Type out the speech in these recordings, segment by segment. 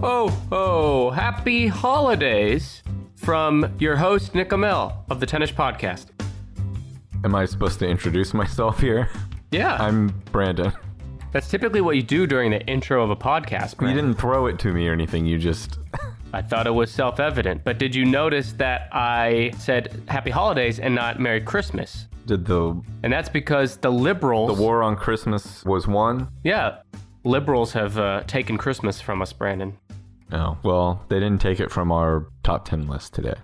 Ho, ho! Happy holidays from your host, Nick Amell of the Tennis Podcast. Am I supposed to introduce myself here? Yeah. I'm Brandon. That's typically what you do during the intro of a podcast, Brandon. You didn't throw it to me or anything, you just... I thought it was self-evident, but did you notice that I said Happy Holidays and not Merry Christmas? And that's because the liberals... The war on Christmas was won? Yeah. Liberals have taken Christmas from us, Brandon. Oh, well, they didn't take it from our top 10 list today.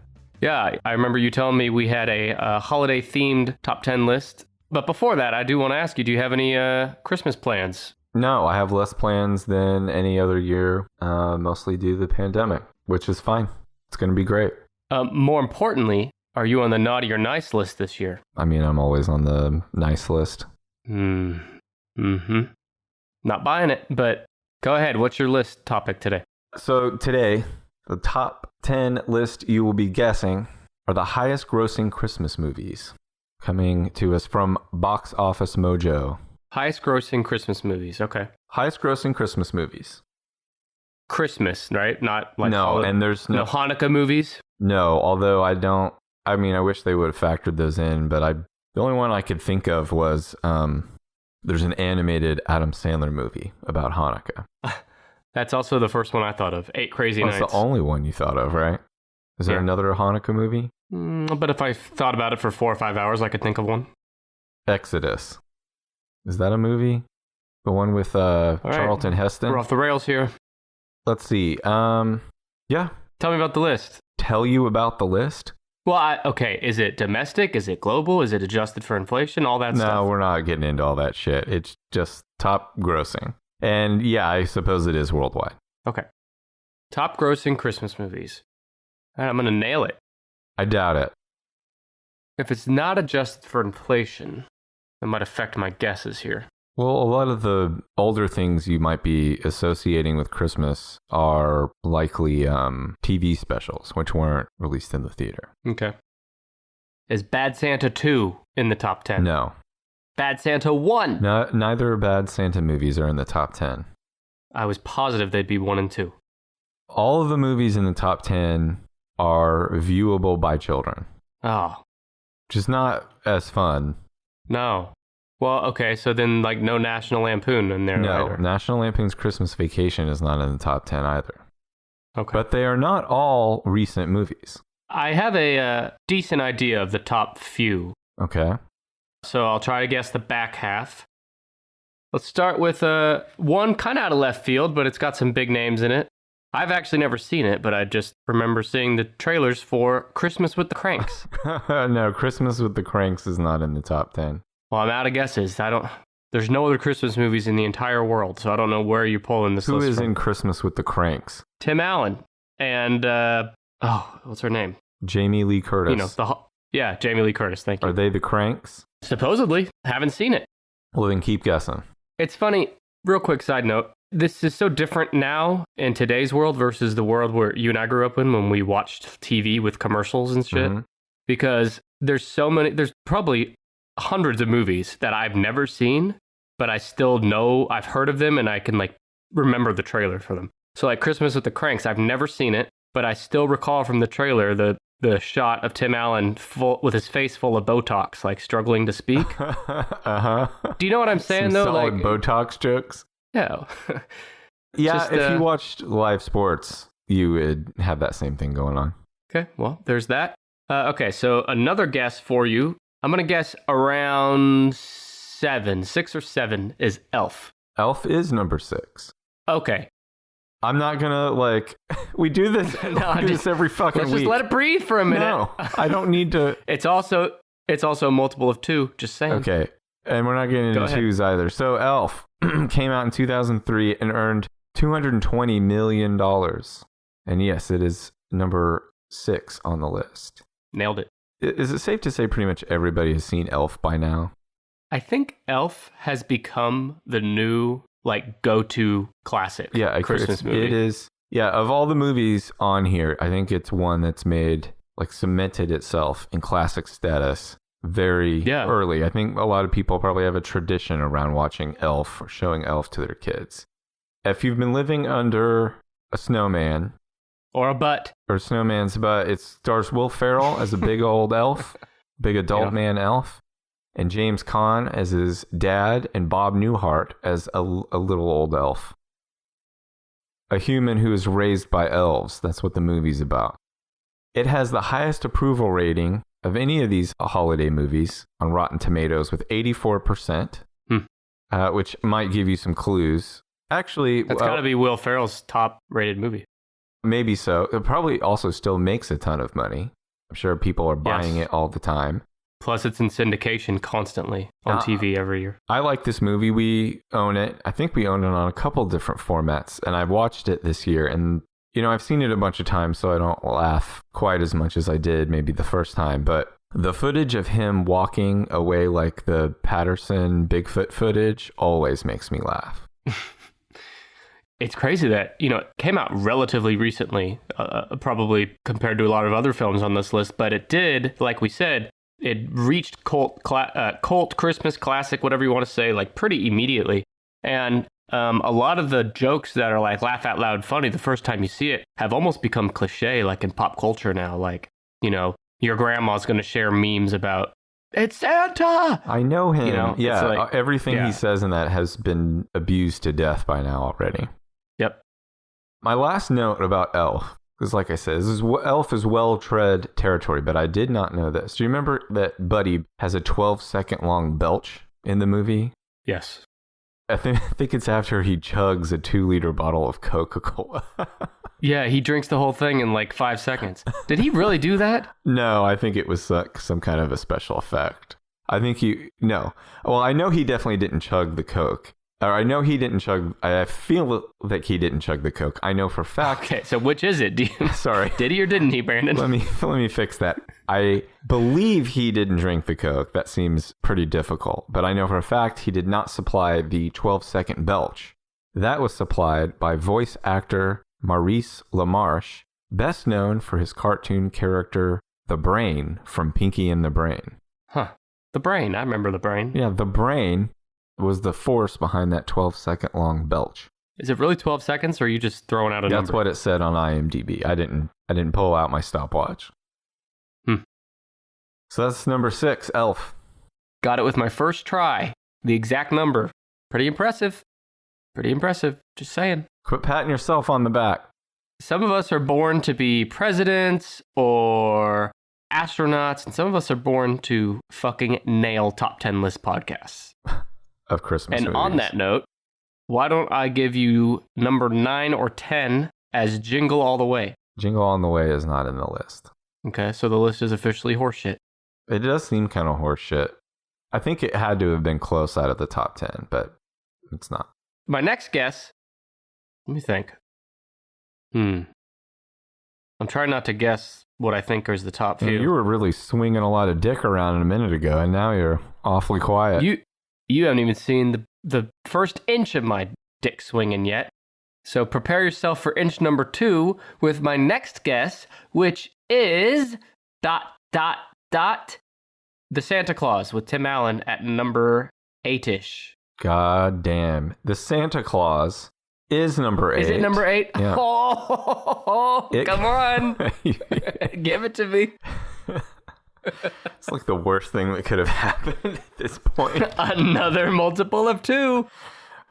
Yeah, I remember you telling me we had a holiday-themed top 10 list. But before that, I do want to ask you, do you have any Christmas plans? No, I have less plans than any other year, mostly due to the pandemic, which is fine. It's going to be great. More importantly, are you on the naughty or nice list this year? I mean, I'm always on the nice list. Mm-hmm. Not buying it, but go ahead. What's your list topic today? So today, the top 10 list you will be guessing are the highest grossing Christmas movies coming to us from Box Office Mojo. Highest grossing Christmas movies. Okay. Highest grossing Christmas movies. Christmas, right? Not like and there's no Hanukkah movies? No, although I wish they would have factored those in, but the only one I could think of was there's an animated Adam Sandler movie about Hanukkah. That's also the first one I thought of. 8 Crazy Nights. That's the only one you thought of, right? Is there another Hanukkah movie? But if I thought about it for 4 or 5 hours, I could think of one. Exodus. Is that a movie? The one with Charlton Heston? We're off the rails here. Let's see. Yeah. Tell me about the list. Tell you about the list? Well, okay. Is it domestic? Is it global? Is it adjusted for inflation? All that stuff? No, we're not getting into all that shit. It's just top grossing. And yeah, I suppose it is worldwide. Okay. Top grossing Christmas movies. All right, I'm going to nail it. I doubt it. If it's not adjusted for inflation, that might affect my guesses here. Well, a lot of the older things you might be associating with Christmas are likely TV specials, which weren't released in the theater. Okay. Is Bad Santa 2 in the top 10? No. Bad Santa 1? No, neither Bad Santa movies are in the top 10. I was positive they'd be 1 and 2. All of the movies in the top 10 are viewable by children. Oh. Which is not as fun. No. Well, okay, so then like no National Lampoon in there either. National Lampoon's Christmas Vacation is not in the top 10 either. Okay. But they are not all recent movies. I have a decent idea of the top few. Okay. So I'll try to guess the back half. Let's start with one kind of out of left field, but it's got some big names in it. I've actually never seen it, but I just remember seeing the trailers for Christmas with the Cranks. No, Christmas with the Cranks is not in the top 10. Well, I'm out of guesses. There's no other Christmas movies in the entire world, so I don't know where you're pulling this list from. Who is in Christmas with the Cranks? Tim Allen and, what's her name? Jamie Lee Curtis. Jamie Lee Curtis, thank you. Are they the Cranks? Supposedly. Haven't seen it. Well, then keep guessing. It's funny, real quick side note, this is so different now in today's world versus the world where you and I grew up in when we watched TV with commercials and shit. Mm-hmm. Because there's probably hundreds of movies that I've never seen, but I still know I've heard of them and I can like remember the trailer for them. So like Christmas with the Cranks, I've never seen it, but I still recall from the trailer the shot of Tim Allen with his face full of Botox, like struggling to speak. Uh-huh. Do you know what I'm saying Some though? solid Like Botox jokes. Yeah. Yeah, if you watched live sports, you would have that same thing going on. Okay, well, there's that. Okay, so another guess for you. I'm going to guess around 6 or 7 is Elf. Elf is number 6. Okay. I'm not going to, we do this, this every fucking week. Let's just let it breathe for a minute. No, I don't need to. It's also a multiple of 2, just saying. Okay, and we're not getting into 2s either. So Elf came out in 2003 and earned $220 million. And yes, it is number 6 on the list. Nailed it. Is it safe to say pretty much everybody has seen Elf by now? I think Elf has become the new go-to classic Christmas movie. It is. Yeah, of all the movies on here, I think it's one that's made cemented itself in classic status very early. I think a lot of people probably have a tradition around watching Elf or showing Elf to their kids. If you've been living under a snowman. Or a butt. Or a snowman's butt. It stars Will Ferrell as a big old elf, big adult man elf, and James Caan as his dad, and Bob Newhart as a little old elf. A human who is raised by elves. That's what the movie's about. It has the highest approval rating of any of these holiday movies on Rotten Tomatoes with 84%, which might give you some clues. Actually, that's got to be Will Ferrell's top-rated movie. Maybe so. It probably also still makes a ton of money. I'm sure people are buying it all the time. Plus, it's in syndication constantly on TV every year. I like this movie. We own it. I think we own it on a couple different formats, and I've watched it this year. And, you know, I've seen it a bunch of times, so I don't laugh quite as much as I did maybe the first time. But the footage of him walking away, like the Patterson Bigfoot footage, always makes me laugh. It's crazy that, you know, it came out relatively recently, probably compared to a lot of other films on this list, but it did, like we said, it reached cult Christmas classic, whatever you want to say, like pretty immediately. And a lot of the jokes that are like laugh out loud funny the first time you see it have almost become cliche, like in pop culture now. Like, you know, your grandma's going to share memes about, it's Santa! I know him. You know, yeah, like, everything he says in that has been abused to death by now already. Yep. My last note about Elf, because like I said, Elf is well-tread territory, but I did not know this. Do you remember that Buddy has a 12-second long belch in the movie? Yes. I think it's after he chugs a 2-liter bottle of Coca-Cola. Yeah, he drinks the whole thing in like 5 seconds. Did he really do that? No, I think it was some kind of a special effect. No. Well, I know he definitely didn't chug the Coke. Or I know he didn't chug. I feel like he didn't chug the Coke. I know for a fact. Okay, so which is it? Sorry. Did he or didn't he, Brandon? Let me fix that. I believe he didn't drink the Coke. That seems pretty difficult. But I know for a fact he did not supply the 12-second belch. That was supplied by voice actor Maurice LaMarche, best known for his cartoon character, the Brain, from Pinky and the Brain. Huh. The Brain. I remember the Brain. Yeah, the Brain was the force behind that 12-second long belch. Is it really 12 seconds, or are you just throwing out a number? That's what it said on IMDb. I didn't pull out my stopwatch. So that's number 6, Elf. Got it with my first try. The exact number. Pretty impressive. Just saying. Quit patting yourself on the back. Some of us are born to be presidents or astronauts, and some of us are born to fucking nail top 10 list podcasts. Of Christmas movies. On that note, why don't I give you number 9 or 10 as Jingle All the Way? Jingle All the Way is not in the list. Okay, so the list is officially horseshit. It does seem kind of horseshit. I think it had to have been close out of the top 10, but it's not. My next guess, let me think. I'm trying not to guess what I think is the top few. You were really swinging a lot of dick around a minute ago, and now you're awfully quiet. You haven't even seen the first inch of my dick swinging yet. So prepare yourself for inch number 2 with my next guess, which is ... The Santa Claus with Tim Allen at number 8-ish. God damn. The Santa Claus is number 8. Is it number 8? Yeah. Come on. Give it to me. It's like the worst thing that could have happened at this point. Another multiple of 2.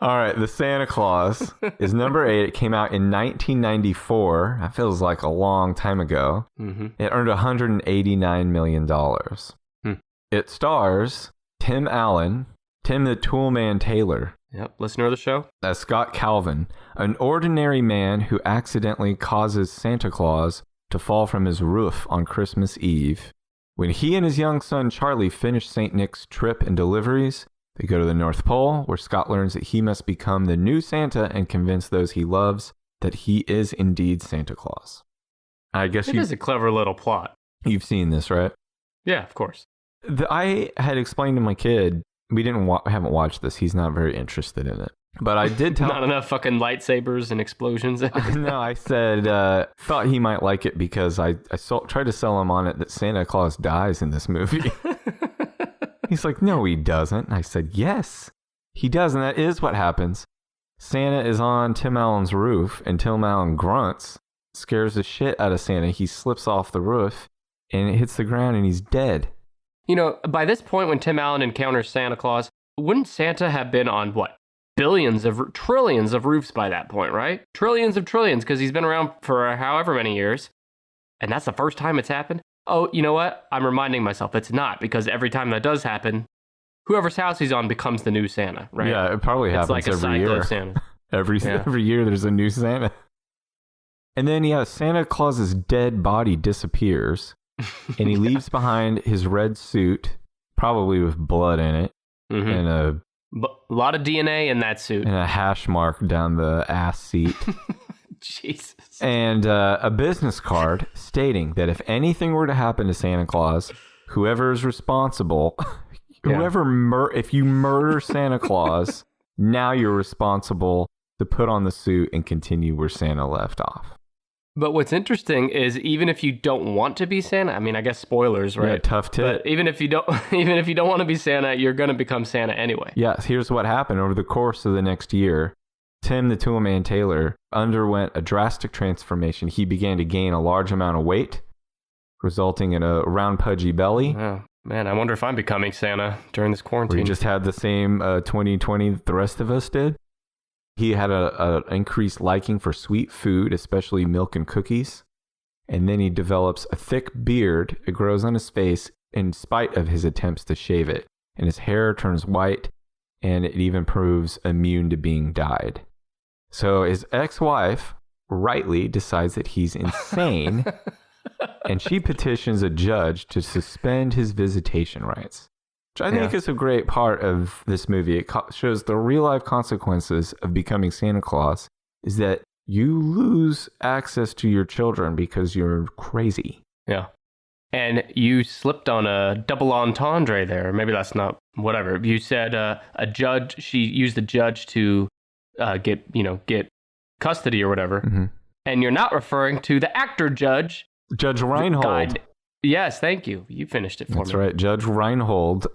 All right, The Santa Claus is number 8. It came out in 1994. That feels like a long time ago. Mm-hmm. It earned $189 million. It stars Tim Allen, Tim the Toolman Taylor. Yep, listener of the show. As Scott Calvin, an ordinary man who accidentally causes Santa Claus to fall from his roof on Christmas Eve. When he and his young son Charlie finish St. Nick's trip and deliveries, they go to the North Pole, where Scott learns that he must become the new Santa and convince those he loves that he is indeed Santa Claus. I guess it is a clever little plot. You've seen this, right? Yeah, of course. I had explained to my kid, we haven't watched this. He's not very interested in it. But I did tell Not enough fucking lightsabers and explosions. No, I said, thought he might like it because I tried to sell him on it that Santa Claus dies in this movie. He's like, no, he doesn't. And I said, yes, he does. And that is what happens. Santa is on Tim Allen's roof, and Tim Allen grunts, scares the shit out of Santa. He slips off the roof, and it hits the ground, and he's dead. You know, by this point, when Tim Allen encounters Santa Claus, wouldn't Santa have been on, what, trillions of roofs by that point, right? Trillions, because he's been around for however many years, and that's the first time it's happened? Oh, you know what? I'm reminding myself it's not, because every time that does happen, whoever's house he's on becomes the new Santa, right? Yeah, it probably happens like every year. Santa. Every year there's a new Santa. And then, Santa Claus's dead body disappears, and he leaves behind his red suit, probably with blood in it, and a lot of DNA in that suit. And a hash mark down the ass seat. Jesus. And a business card stating that if anything were to happen to Santa Claus, whoever is responsible, if you murder Santa Claus, now you're responsible to put on the suit and continue where Santa left off. But what's interesting is even if you don't want to be Santa, I mean, I guess spoilers, right? Yeah, tough tip. But even if you don't want to be Santa, you're going to become Santa anyway. Yes, here's what happened over the course of the next year. Tim the Toolman Taylor underwent a drastic transformation. He began to gain a large amount of weight, resulting in a round, pudgy belly. Oh, man, I wonder if I'm becoming Santa during this quarantine. We just had the same 2020 that the rest of us did. He had an increased liking for sweet food, especially milk and cookies. And then he develops a thick beard. It grows on his face in spite of his attempts to shave it. And his hair turns white, and it even proves immune to being dyed. So his ex-wife rightly decides that he's insane, and she petitions a judge to suspend his visitation rights. Which I think is a great part of this movie. It shows the real-life consequences of becoming Santa Claus is that you lose access to your children because you're crazy. Yeah. And you slipped on a double entendre there. Maybe that's not, whatever. You said a judge, she used the judge to get custody or whatever. Mm-hmm. And you're not referring to the actor Judge Reinhold. Yes, thank you. You finished it for me. That's right. Judge Reinhold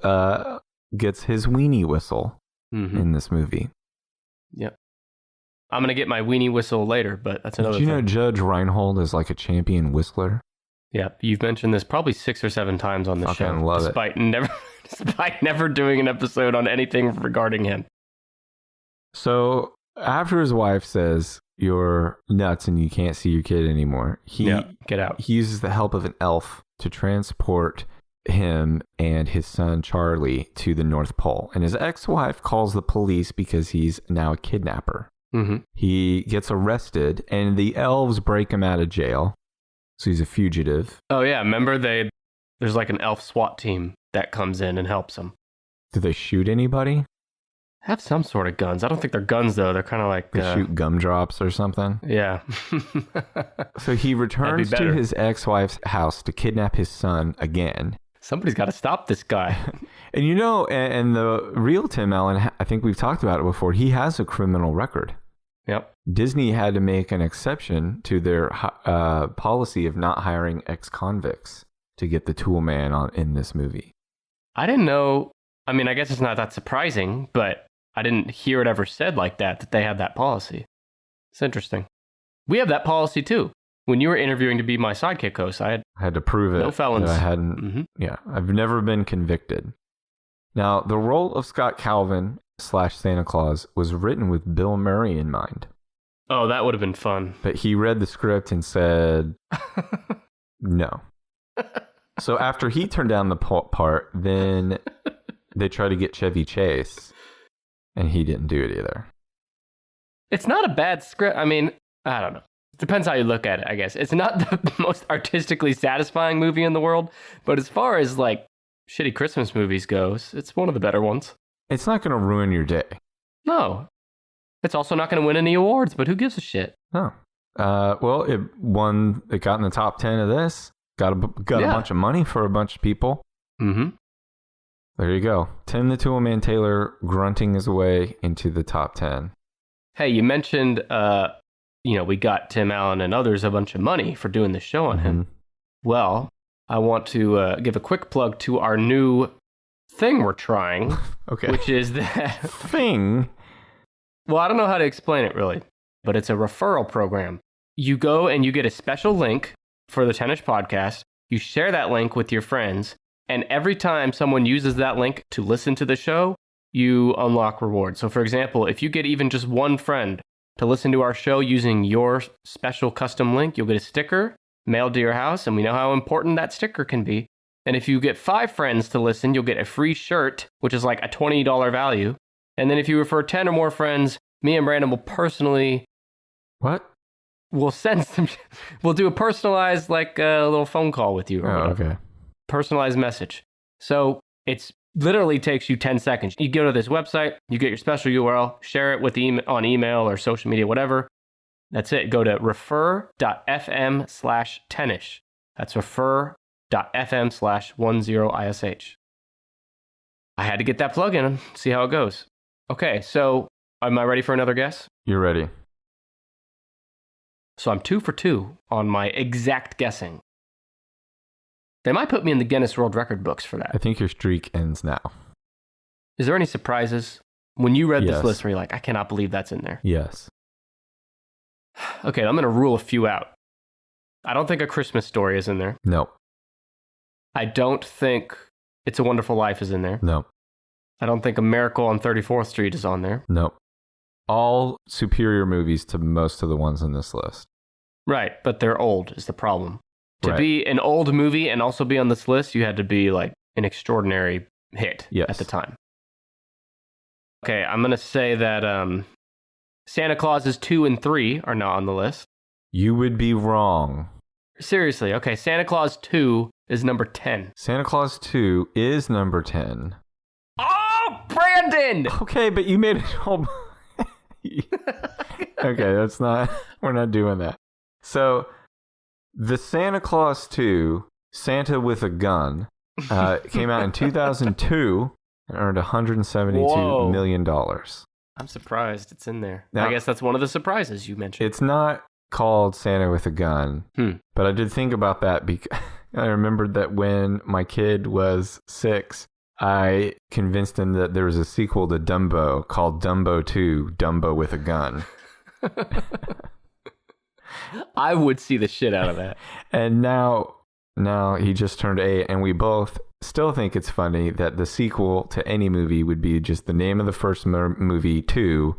gets his weenie whistle in this movie. Yep. I'm going to get my weenie whistle later, but that's another thing. Did you know Judge Reinhold is like a champion whistler? Yeah, you've mentioned this probably 6 or 7 times on the show. I love despite never doing an episode on anything regarding him. So after his wife says, "You're nuts and you can't see your kid anymore," get out. He uses the help of an elf to transport him and his son Charlie to the North Pole. And his ex-wife calls the police because he's now a kidnapper. Mm-hmm. He gets arrested and the elves break him out of jail. So he's a fugitive. Oh yeah, remember there's like an elf SWAT team that comes in and helps him. Do they shoot anybody? Have some sort of guns. I don't think they're guns though. They're kind of like they shoot gumdrops or something. Yeah. So he returns to his ex-wife's house to kidnap his son again. Somebody's got to stop this guy. And and the real Tim Allen, I think we've talked about it before, he has a criminal record. Yep. Disney had to make an exception to their policy of not hiring ex-convicts to get the tool man in this movie. I didn't know. I mean, I guess it's not that surprising, but I didn't hear it ever said like that they had that policy. It's interesting. We have that policy too. When you were interviewing to be my sidekick host, I had to prove it. No felons. I hadn't. Mm-hmm. Yeah, I've never been convicted. Now, the role of Scott Calvin / Santa Claus was written with Bill Murray in mind. Oh, that would have been fun. But he read the script and said, no. So after he turned down the part, then they tried to get Chevy Chase, and he didn't do it either. It's not a bad script. I mean, I don't know. Depends how you look at it, I guess. It's not the most artistically satisfying movie in the world, but as far as like shitty Christmas movies goes, it's one of the better ones. It's not going to ruin your day. No. It's also not going to win any awards, but who gives a shit? No. Well, it got in the top 10 of this. Got a bunch of money for a bunch of people. Mm-hmm. There you go. Tim the Toolman Taylor grunting his way into the top 10. Hey, you mentioned, we got Tim Allen and others a bunch of money for doing the show on him. Well, I want to give a quick plug to our new thing we're trying. Okay. Which is that... Thing? Well, I don't know how to explain it really, but it's a referral program. You go and you get a special link for the Tennis Podcast. You share that link with your friends, and every time someone uses that link to listen to the show, you unlock rewards. So for example, if you get even just one friend to listen to our show using your special custom link, you'll get a sticker mailed to your house, and we know how important that sticker can be. And if you get 5 friends to listen, you'll get a free shirt, which is like a $20 value. And then if you refer 10 or more friends, me and Brandon will personally... What? We'll send some... We'll do a personalized, like, a little phone call with you. Or whatever. Okay. Personalized message. So it's literally takes you 10 seconds. You go to this website, you get your special URL, share it with on email or social media, whatever. That's it. Go to refer.fm/tennis. That's refer.fm/10ish. I had to get that plug in and see how it goes. Okay, so am I ready for another guess? You're ready. So I'm 2 for 2 on my exact guessing. They might put me in the Guinness World Record books for that. I think your streak ends now. Is there any surprises? When you read Yes. this list, were you like, I cannot believe that's in there? Yes. Okay, I'm going to rule a few out. I don't think A Christmas Story is in there. No. I don't think It's a Wonderful Life is in there. No. I don't think A Miracle on 34th Street is on there. No. All superior movies to most of the ones in this list. Right, but they're old is the problem. To Right. be an old movie and also be on this list, you had to be like an extraordinary hit Yes. at the time. Okay, I'm going to say that Santa Claus 2 and 3 are not on the list. You would be wrong. Seriously, okay, Santa Claus 2 is number 10. Santa Claus 2 is number 10. Oh, Brandon! Okay, but you made it all... Okay, that's not... We're not doing that. So, the Santa Claus 2, Santa with a Gun, came out in 2002 and earned $172 million. I'm surprised it's in there. Now, I guess that's one of the surprises you mentioned. It's not called Santa with a Gun, but I did think about that because I remembered that when my kid was 6, I convinced him that there was a sequel to Dumbo called Dumbo 2, Dumbo with a Gun. I would see the shit out of that. And now he just turned 8, and we both still think it's funny that the sequel to any movie would be just the name of the first movie, 2,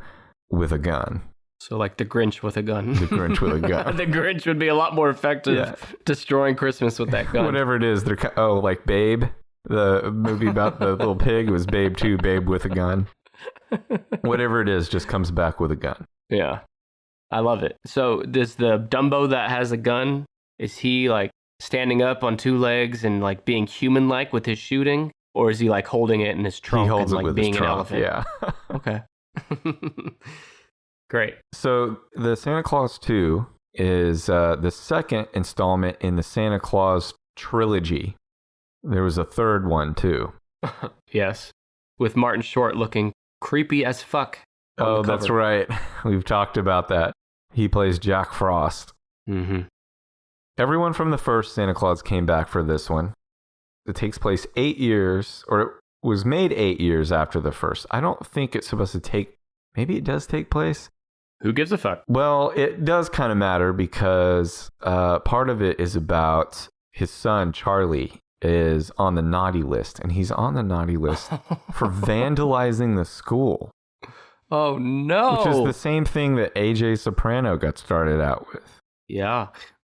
with a gun. So like The Grinch with a gun. The Grinch with a gun. The Grinch would be a lot more effective destroying Christmas with that gun. Whatever it is, they're like Babe, the movie about the little pig was Babe 2, Babe with a gun. Whatever it is, just comes back with a gun. Yeah. I love it. So does the Dumbo that has a gun, is he like standing up on 2 legs and like being human-like with his shooting? Or is he like holding it in his trunk and like being an elephant? Yeah. Okay. Great. So the Santa Claus 2 is the second installment in the Santa Claus trilogy. There was a third one too. Yes. With Martin Short looking creepy as fuck. Oh, that's right. We've talked about that. He plays Jack Frost. Mm-hmm. Everyone from the first Santa Claus came back for this one. It takes place 8 years, or it was made 8 years after the first. I don't think it's supposed to take, maybe it does take place. Who gives a fuck? Well, it does kind of matter because part of it is about his son, Charlie, is on the naughty list, and he's on the naughty list for vandalizing the school. Oh, no. Which is the same thing that AJ Soprano got started out with. Yeah.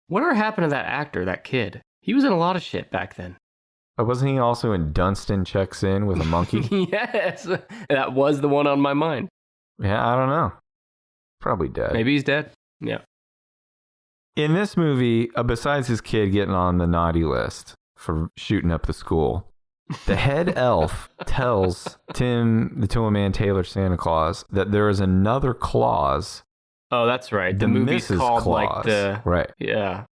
Whatever happened to that actor, that kid? He was in a lot of shit back then. Wasn't he also in Dunstan Checks In with a monkey? Yes. That was the one on my mind. Yeah, I don't know. Probably dead. Maybe he's dead. Yeah. In this movie, besides his kid getting on the naughty list for shooting up the school, the head elf tells Tim the Toolman Taylor Santa Claus that there is another clause. Oh, that's right. The movie's Mrs. called Claus. like the... Right. Yeah.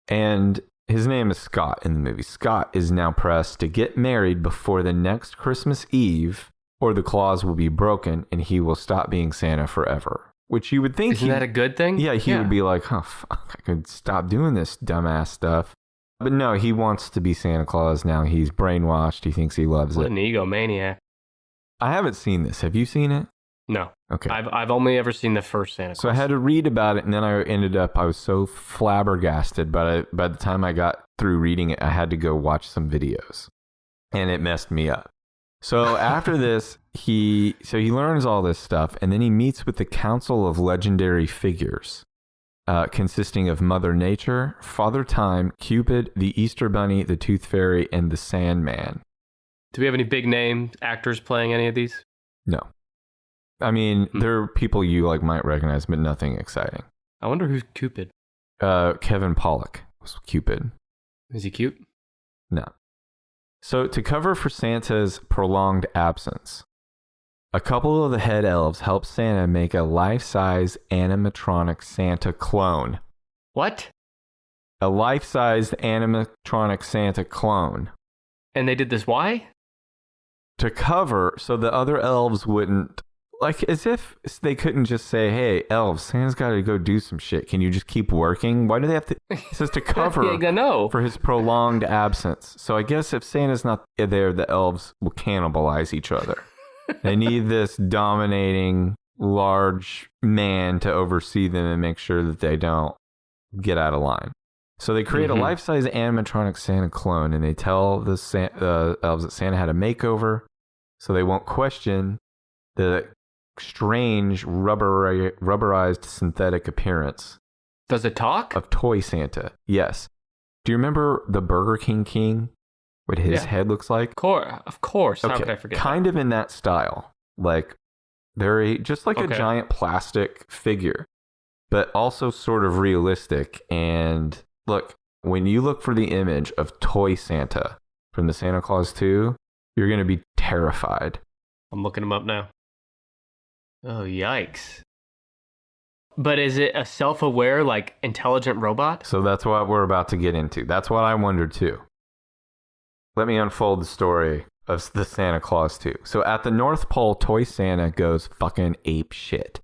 And his name is Scott in the movie. Scott is now pressed to get married before the next Christmas Eve, or the clause will be broken and he will stop being Santa forever. Which you would think... Isn't that a good thing? Yeah, he would be like, oh, fuck, I could stop doing this dumbass stuff. But no, he wants to be Santa Claus now. He's brainwashed. He thinks he loves What it. an egomaniac. I haven't seen this. Have you seen it? No. Okay. I've only ever seen the first Santa Claus. So I had to read about it, and then I was so flabbergasted. But by the time I got through reading it, I had to go watch some videos, and it messed me up. So after this, he learns all this stuff, and then he meets with the Council of Legendary Figures, consisting of Mother Nature, Father Time, Cupid, the Easter Bunny, the Tooth Fairy, and the Sandman. Do we have any big name actors playing any of these? No. I mean, there are people you might recognize, but nothing exciting. I wonder who's Cupid. Kevin Pollak was Cupid. Is he cute? No. So to cover for Santa's prolonged absence, a couple of the head elves help Santa make a life-size animatronic Santa clone. What? A life-sized animatronic Santa clone. And they did this why? To cover so the other elves wouldn't, as if they couldn't just say, hey, elves, Santa's got to go do some shit. Can you just keep working? Why do they have to? It says to cover for his prolonged absence. So I guess if Santa's not there, the elves will cannibalize each other. They need this dominating large man to oversee them and make sure that they don't get out of line. So they create a life-size animatronic Santa clone, and they tell the elves that Santa had a makeover, so they won't question the strange rubberized synthetic appearance. Does it talk? Of toy Santa. Yes. Do you remember the Burger King? What his head looks like? Of course. Okay. How could I forget? Kind of in that style. Just like a giant plastic figure, but also sort of realistic. And look, when you look for the image of toy Santa from the Santa Claus 2, you're going to be terrified. I'm looking him up now. Oh, yikes. But is it a self-aware, intelligent robot? So that's what we're about to get into. That's what I wondered too. Let me unfold the story of the Santa Claus 2. So at the North Pole, Toy Santa goes fucking ape shit.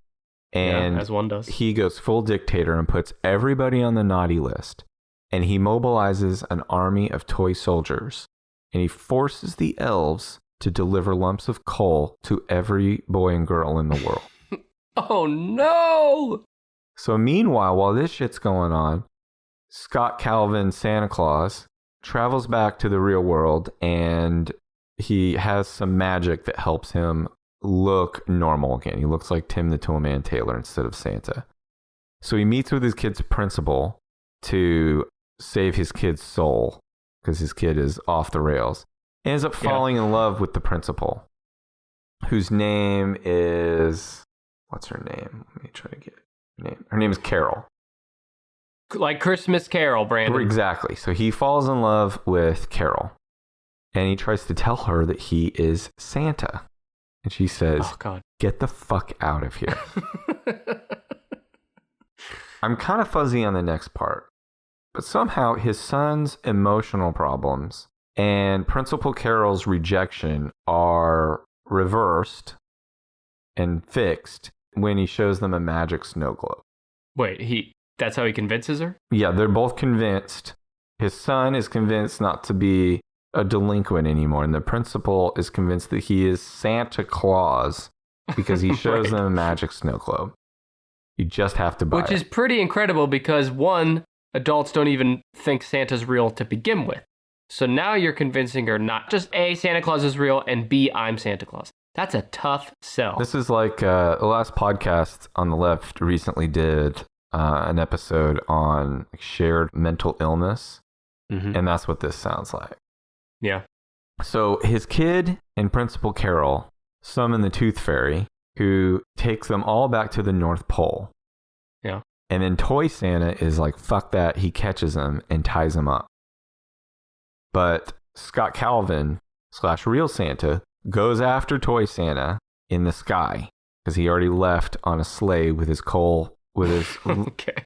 And as one does. He goes full dictator and puts everybody on the naughty list. And he mobilizes an army of toy soldiers. And he forces the elves to deliver lumps of coal to every boy and girl in the world. Oh, no! So meanwhile, while this shit's going on, Scott Calvin Santa Claus travels back to the real world, and he has some magic that helps him look normal again. He looks like Tim the Toolman Taylor instead of Santa. So he meets with his kid's principal to save his kid's soul because his kid is off the rails. He ends up falling in love with the principal, whose name is... What's her name? Let me try to get her name. Her name is Carol. Like Christmas Carol, Brandon. Exactly. So he falls in love with Carol, and he tries to tell her that he is Santa. And she says, oh, God. Get the fuck out of here. I'm kind of fuzzy on the next part, but somehow his son's emotional problems and Principal Carol's rejection are reversed and fixed when he shows them a magic snow globe. Wait, that's how he convinces her? Yeah, they're both convinced. His son is convinced not to be a delinquent anymore, and the principal is convinced that he is Santa Claus because he shows them a magic snow globe. You just have to buy it. Which is pretty incredible because, one, adults don't even think Santa's real to begin with. So now you're convincing her not just A, Santa Claus is real, and B, I'm Santa Claus. That's a tough sell. This is like the last podcast on the left recently did an episode on shared mental illness, and that's what this sounds like. Yeah. So his kid and Principal Carol summon the Tooth Fairy, who takes them all back to the North Pole. Yeah. And then Toy Santa is like, fuck that. He catches them and ties them up. But Scott Calvin / Real Santa goes after Toy Santa in the sky because he already left on a sleigh with his coal, with his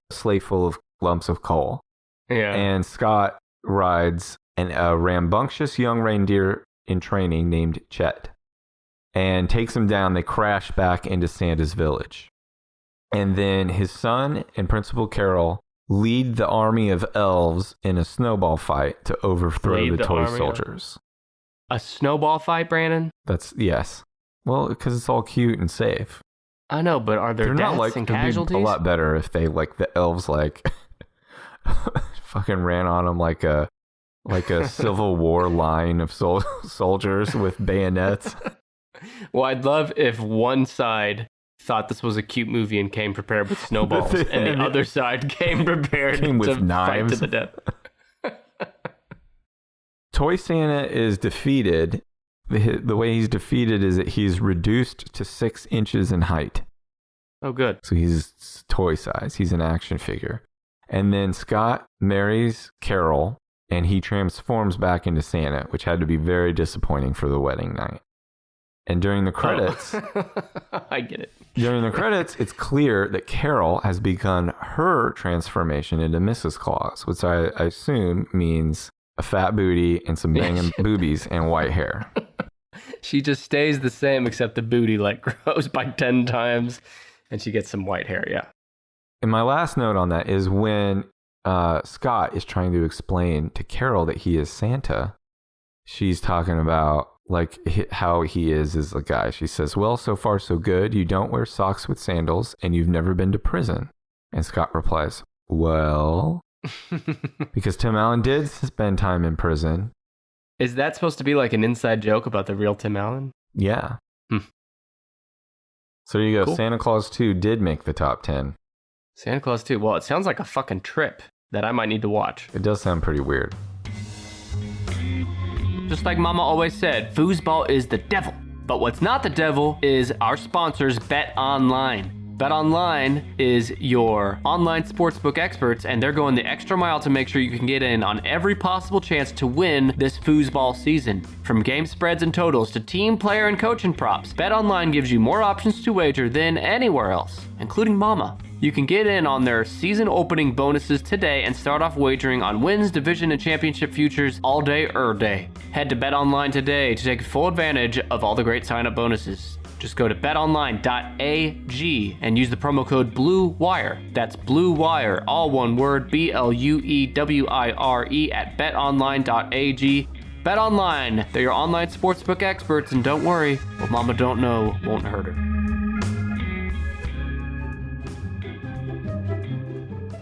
sleigh full of lumps of coal. Yeah. And Scott rides a rambunctious young reindeer in training named Chet and takes him down. They crash back into Santa's village. And then his son and Principal Carol lead the army of elves in a snowball fight to overthrow the toy soldiers. A snowball fight, Brandon? Yes. Well, because it's all cute and safe. I know, but are there deaths and casualties? It'd be a lot better if they the elves fucking ran on them like a Civil War line of soldiers with bayonets. Well, I'd love if one side thought this was a cute movie and came prepared with snowballs, and the other side came prepared with knives fight to the death. Toy Santa is defeated. The way he's defeated is that he's reduced to 6 inches in height. Oh, good. So he's toy size. He's an action figure. And then Scott marries Carol, and he transforms back into Santa, which had to be very disappointing for the wedding night. And during the credits... I get it. During the credits, it's clear that Carol has begun her transformation into Mrs. Claus, which I assume means a fat booty and some banging boobies and white hair. She just stays the same, except the booty grows by 10 times, and she gets some white hair, yeah. And my last note on that is when Scott is trying to explain to Carol that he is Santa, she's talking about how he is a guy. She says, well, so far so good. You don't wear socks with sandals, and you've never been to prison. And Scott replies, well... because Tim Allen did spend time in prison. Is that supposed to be an inside joke about the real Tim Allen? Yeah. So there you go. Cool. Santa Claus 2 did make the top 10. Santa Claus 2. Well, it sounds like a fucking trip that I might need to watch. It does sound pretty weird. Just like Mama always said, foosball is the devil. But what's not the devil is our sponsors, Bet Online. Bet Online is your online sportsbook experts, and they're going the extra mile to make sure you can get in on every possible chance to win this foosball season. From game spreads and totals to team, player, and coaching props, Bet Online gives you more options to wager than anywhere else, including Mama. You can get in on their season opening bonuses today and start off wagering on wins, division, and championship futures all day day. Head to Bet Online today to take full advantage of all the great sign-up bonuses. Just go to betonline.ag and use the promo code BLUEWIRE. That's BLUEWIRE, all one word, BLUEWIRE at betonline.ag. BetOnline, they're your online sportsbook experts, and don't worry, what Mama don't know won't hurt her.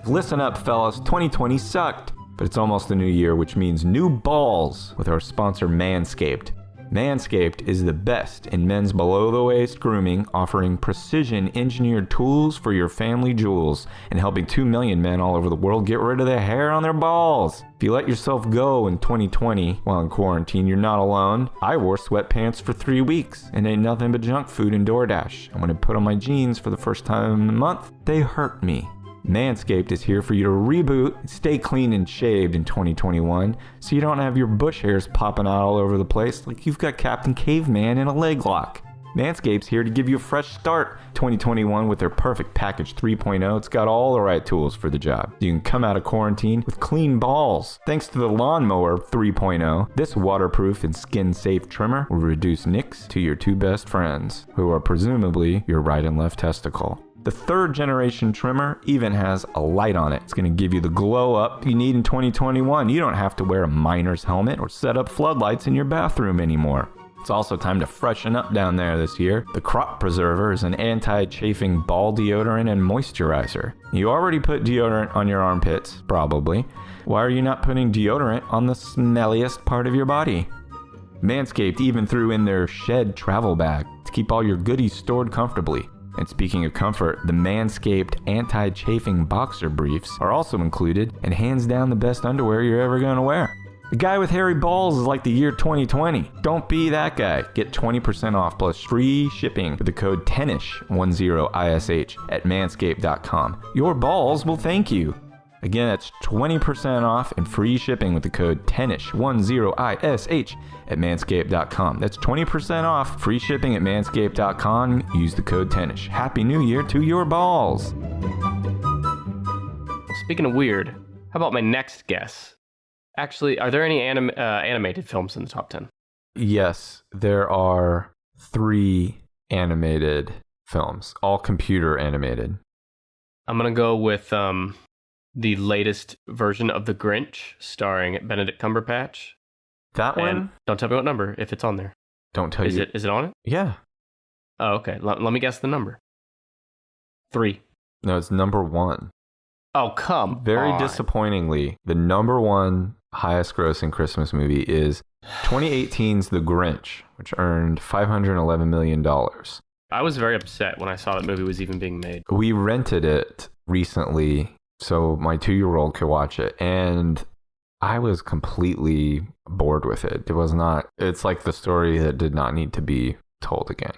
Listen up, fellas. 2020 sucked, but it's almost the new year, which means new balls with our sponsor Manscaped. Manscaped is the best in men's below-the-waist grooming, offering precision-engineered tools for your family jewels and helping 2 million men all over the world get rid of the hair on their balls. If you let yourself go in 2020 while in quarantine, you're not alone. I wore sweatpants for 3 weeks and ate nothing but junk food and DoorDash. And when I put on my jeans for the first time in a month, they hurt me. Manscaped is here for you to reboot and stay clean and shaved in 2021 so you don't have your bush hairs popping out all over the place like you've got Captain Caveman in a leg lock. Manscaped's here to give you a fresh start 2021 with their Perfect Package 3.0. It's got all the right tools for the job. You can come out of quarantine with clean balls. Thanks to the Lawnmower 3.0, this waterproof and skin-safe trimmer will reduce nicks to your 2 best friends, who are presumably your right and left testicle. The 3rd generation trimmer even has a light on it. It's going to give you the glow up you need in 2021. You don't have to wear a miner's helmet or set up floodlights in your bathroom anymore. It's also time to freshen up down there this year. The Crop Preserver is an anti-chafing ball deodorant and moisturizer. You already put deodorant on your armpits, probably. Why are you not putting deodorant on the smelliest part of your body? Manscaped even threw in their Shed travel bag to keep all your goodies stored comfortably. And speaking of comfort, the Manscaped anti-chafing boxer briefs are also included, and hands down the best underwear you're ever going to wear. The guy with hairy balls is like the year 2020. Don't be that guy. Get 20% off plus free shipping with the code TENNISH, 10ISH at manscaped.com. Your balls will thank you. Again, that's 20% off and free shipping with the code TENNISH, 10ISH at manscaped.com. That's 20% off, free shipping at manscaped.com. Use the code TENNISH. Happy New Year to your balls. Speaking of weird, how about my next guess? Actually, are there any animated films in the top 10? Yes, there are 3 animated films, all computer animated. I'm going to go with the latest version of The Grinch, starring Benedict Cumberbatch. That one? And don't tell me what number, if it's on there. Don't tell you. Is it on it? Yeah. Oh, okay. Let me guess the number. 3. No, it's number 1. Oh, come Very on. disappointingly, the number 1 highest grossing Christmas movie is 2018's The Grinch, which earned $511 million. I was very upset when I saw that movie was even being made. We rented it recently so my 2-year-old could watch it, and I was completely bored with it. It's like the story that did not need to be told again.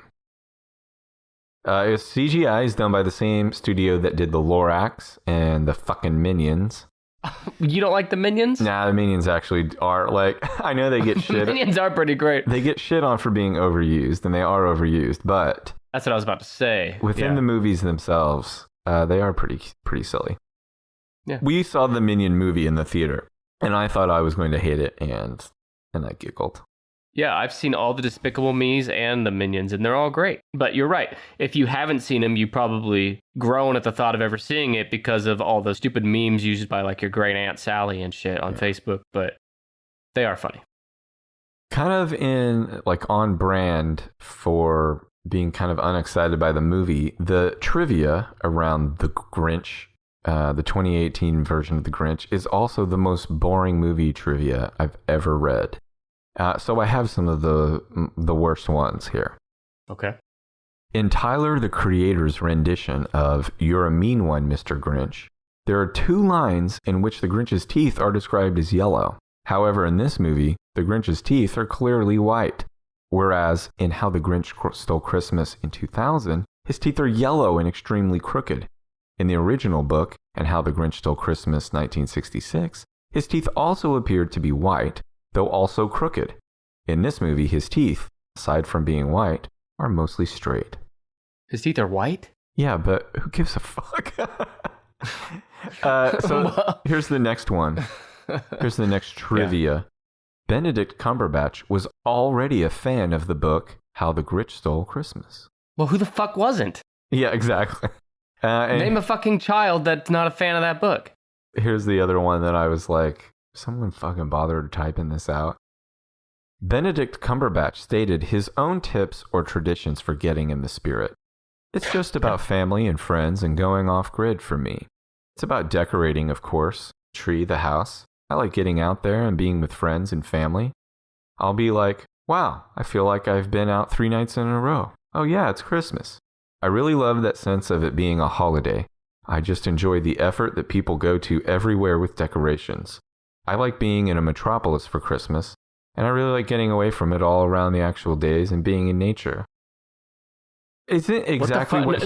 CGI is done by the same studio that did the Lorax and the fucking Minions. You don't like the Minions? Nah, the Minions actually are I know they get shit. Minions are pretty great. They get shit on for being overused, and they are overused, but that's what I was about to say. Within the movies themselves, they are pretty silly. Yeah. We saw the Minion movie in the theater, and I thought I was going to hate it, and I giggled. Yeah, I've seen all the Despicable Me's and the Minions, and they're all great. But you're right. If you haven't seen them, you probably groan at the thought of ever seeing it because of all the stupid memes used by your great Aunt Sally and shit on Facebook. But they are funny. Kind of in on brand for being kind of unexcited by the movie, the trivia around The Grinch, the 2018 version of The Grinch, is also the most boring movie trivia I've ever read. So I have some of the worst ones here. Okay. In Tyler, the Creator's rendition of "You're a Mean One, Mr. Grinch," there are 2 lines in which the Grinch's teeth are described as yellow. However, in this movie, the Grinch's teeth are clearly white. Whereas in How the Grinch Stole Christmas in 2000, his teeth are yellow and extremely crooked. In the original book, and How the Grinch Stole Christmas 1966, his teeth also appeared to be white, though also crooked. In this movie, his teeth, aside from being white, are mostly straight. His teeth are white? Yeah, but who gives a fuck? So here's the next one. Here's the next trivia. Yeah. Benedict Cumberbatch was already a fan of the book How the Grinch Stole Christmas. Well, who the fuck wasn't? Yeah, exactly. Name a fucking child that's not a fan of that book. Here's the other one that I was like, someone fucking bothered typing this out. Benedict Cumberbatch stated his own tips or traditions for getting in the spirit. It's just about family and friends and going off grid for me. It's about decorating, of course, tree, the house. I like getting out there and being with friends and family. I'll be like, wow, I feel like I've been out 3 nights in a row. Oh yeah, it's Christmas. I really love that sense of it being a holiday. I just enjoy the effort that people go to everywhere with decorations. I like being in a metropolis for Christmas, and I really like getting away from it all around the actual days and being in nature. Isn't exactly what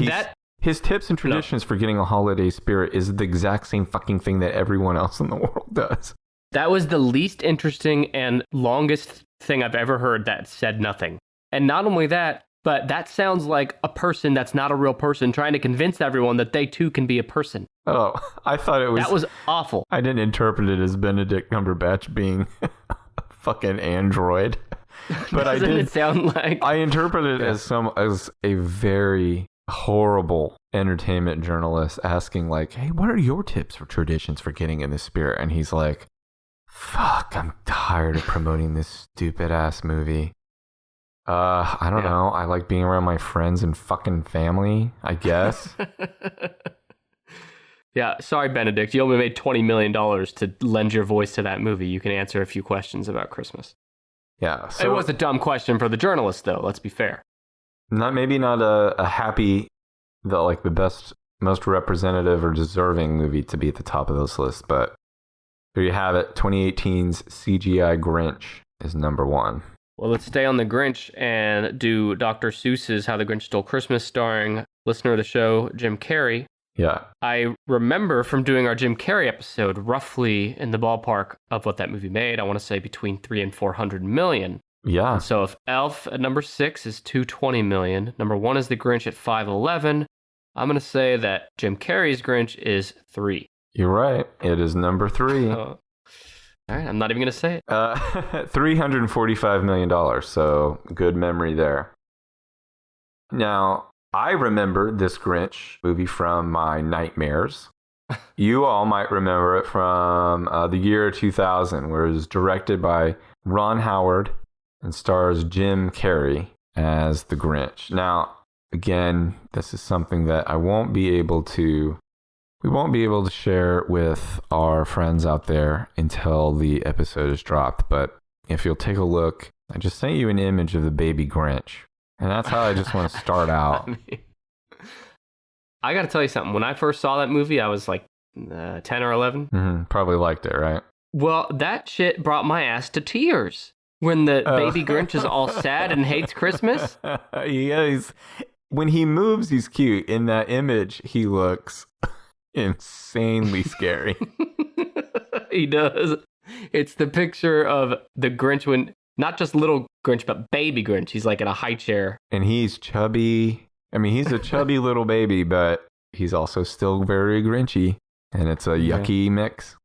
his tips and traditions for getting a holiday spirit is the exact same fucking thing that everyone else in the world does. That was the least interesting and longest thing I've ever heard that said nothing. And not only that, but that sounds like a person that's not a real person trying to convince everyone that they too can be a person. Oh, I thought it was... That was awful. I didn't interpret it as Benedict Cumberbatch being a fucking android. But I did. It sound like... I interpreted it as a very horrible entertainment journalist asking hey, what are your tips or traditions for getting in the spirit? And he's like, fuck, I'm tired of promoting this stupid ass movie. I don't know. I like being around my friends and fucking family, I guess. Yeah, sorry, Benedict. You only made $20 million to lend your voice to that movie. You can answer a few questions about Christmas. Yeah. So, it was a dumb question for the journalist, though. Let's be fair. Maybe not a happy, the best, most representative or deserving movie to be at the top of this list, but there you have it. 2018's CGI Grinch is number 1. Well, let's stay on the Grinch and do Dr. Seuss's How the Grinch Stole Christmas, starring listener of the show, Jim Carrey. Yeah. I remember from doing our Jim Carrey episode, roughly in the ballpark of what that movie made. I want to say between 300 and 400 million. Yeah. And so if Elf at number 6 is 220 million, number 1 is the Grinch at 511, I'm going to say that Jim Carrey's Grinch is 3. You're right. It is number 3. All right, I'm not even going to say it. $345 million, so good memory there. Now, I remember this Grinch movie from my nightmares. You all might remember it from the year 2000, where it was directed by Ron Howard and stars Jim Carrey as the Grinch. Now, Again, this is something that we won't be able to share with our friends out there until the episode is dropped. But if you'll take a look, I just sent you an image of the baby Grinch. And that's how I just want to start out. I got to tell you something. When I first saw that movie, I was like 10 or 11. Mm-hmm. Probably liked it, right? Well, that shit brought my ass to tears. When the baby Grinch is all sad and hates Christmas. Yeah, when he moves, he's cute. In that image, he looks insanely scary. He does. It's the picture of the Grinch when, not just little Grinch, but baby Grinch. He's like in a high chair. And he's chubby. I mean, he's a chubby little baby, but he's also still very Grinchy. And it's a yucky mix.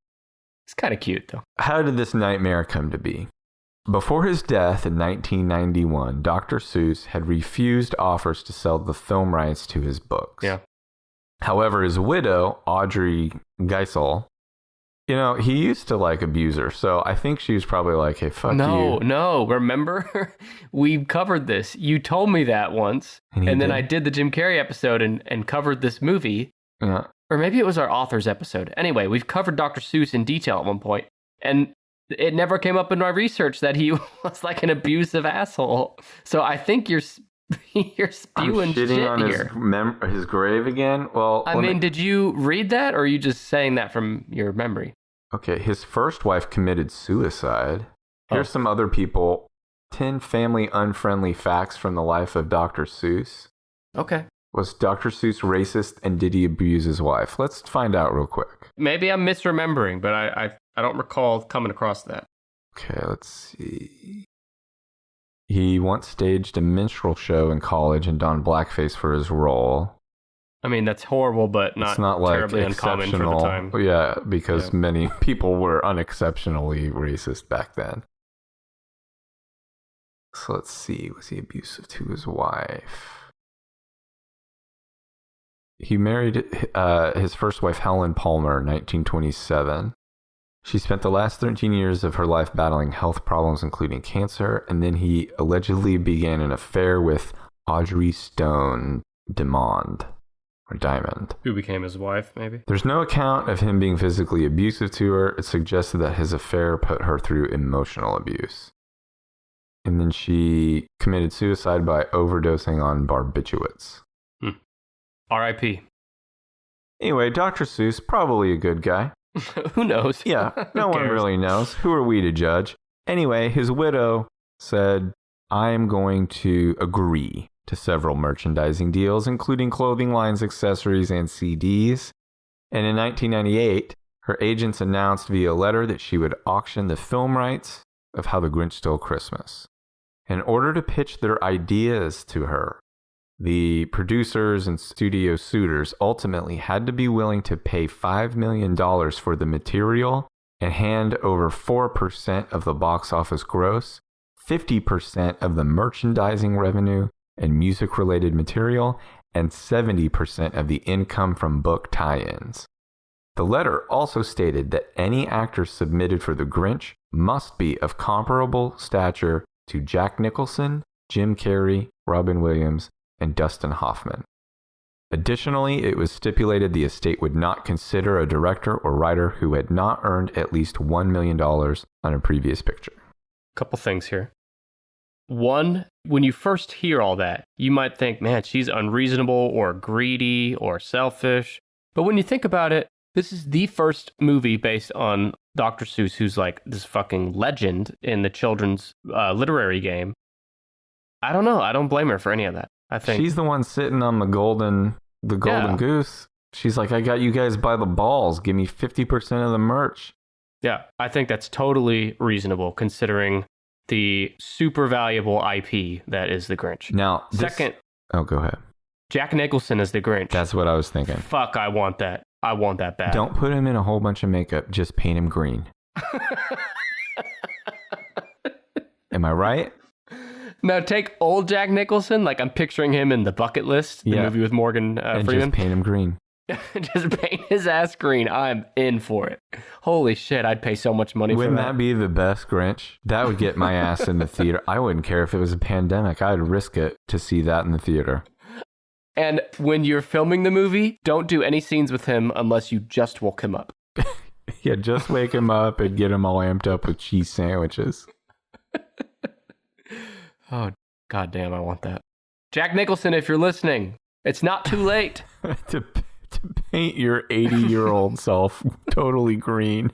It's kind of cute, though. How did this nightmare come to be? Before his death in 1991, Dr. Seuss had refused offers to sell the film rights to his books. Yeah. However, his widow, Audrey Geisel, he used to abuse her. So I think she was probably like, hey, fuck you. No. Remember? We covered this. You told me that once. And then I did the Jim Carrey episode and covered this movie. Yeah. Or maybe it was our authors episode. Anyway, we've covered Dr. Seuss in detail at one point. And it never came up in my research that he was like an abusive asshole. So I think you're spewing shit on here. His grave again? Well, I mean, did you read that, or are you just saying that from your memory? Okay, his first wife committed suicide. Here's some other people. 10 family unfriendly facts from the life of Dr. Seuss. Okay. Was Dr. Seuss racist, and did he abuse his wife? Let's find out real quick. Maybe I'm misremembering, but I don't recall coming across that. Okay, let's see. He once staged a minstrel show in college and donned blackface for his role. I mean, that's horrible, but not terribly uncommon for the time. Yeah, because many people were unexceptionally racist back then. So let's see. Was he abusive to his wife? He married his first wife, Helen Palmer, in 1927. She spent the last 13 years of her life battling health problems, including cancer, and then he allegedly began an affair with Audrey Stone Diamond. Who became his wife, maybe? There's no account of him being physically abusive to her. It suggested that his affair put her through emotional abuse. And then she committed suicide by overdosing on barbiturates. R.I.P. Anyway, Dr. Seuss, probably a good guy. Who knows? Yeah, no one really knows. Who are we to judge? Anyway, his widow said, I am going to agree to several merchandising deals, including clothing lines, accessories, and CDs. And in 1998, her agents announced via letter that she would auction the film rights of How the Grinch Stole Christmas. In order to pitch their ideas to her, the producers and studio suitors ultimately had to be willing to pay $5 million for the material and hand over 4% of the box office gross, 50% of the merchandising revenue and music-related material, and 70% of the income from book tie-ins. The letter also stated that any actor submitted for The Grinch must be of comparable stature to Jack Nicholson, Jim Carrey, Robin Williams, and Dustin Hoffman. Additionally, it was stipulated the estate would not consider a director or writer who had not earned at least $1 million on a previous picture. Couple things here. One, when you first hear all that, you might think, man, she's unreasonable or greedy or selfish. But when you think about it, this is the first movie based on Dr. Seuss, who's like this fucking legend in the children's literary game. I don't know. I don't blame her for any of that. I think she's the one sitting on the golden goose. She's like, I got you guys by the balls. Give me 50% of the merch. Yeah, I think that's totally reasonable considering the super valuable IP that is the Grinch. Now, go ahead. Jack Nicholson is the Grinch. That's what I was thinking. Fuck, I want that. I want that bad. Don't put him in a whole bunch of makeup. Just paint him green. Am I right? Now take old Jack Nicholson, like I'm picturing him in The Bucket List, the movie with Morgan and Freeman. Just paint him green. Just paint his ass green. I'm in for it. Holy shit, I'd pay so much money for that. Wouldn't that be the best Grinch? That would get my ass in the theater. I wouldn't care if it was a pandemic. I'd risk it to see that in the theater. And when you're filming the movie, don't do any scenes with him unless you just woke him up. Yeah, just wake him up and get him all amped up with cheese sandwiches. Oh, goddamn, I want that. Jack Nicholson, if you're listening, it's not too late. to paint your 80-year-old self totally green.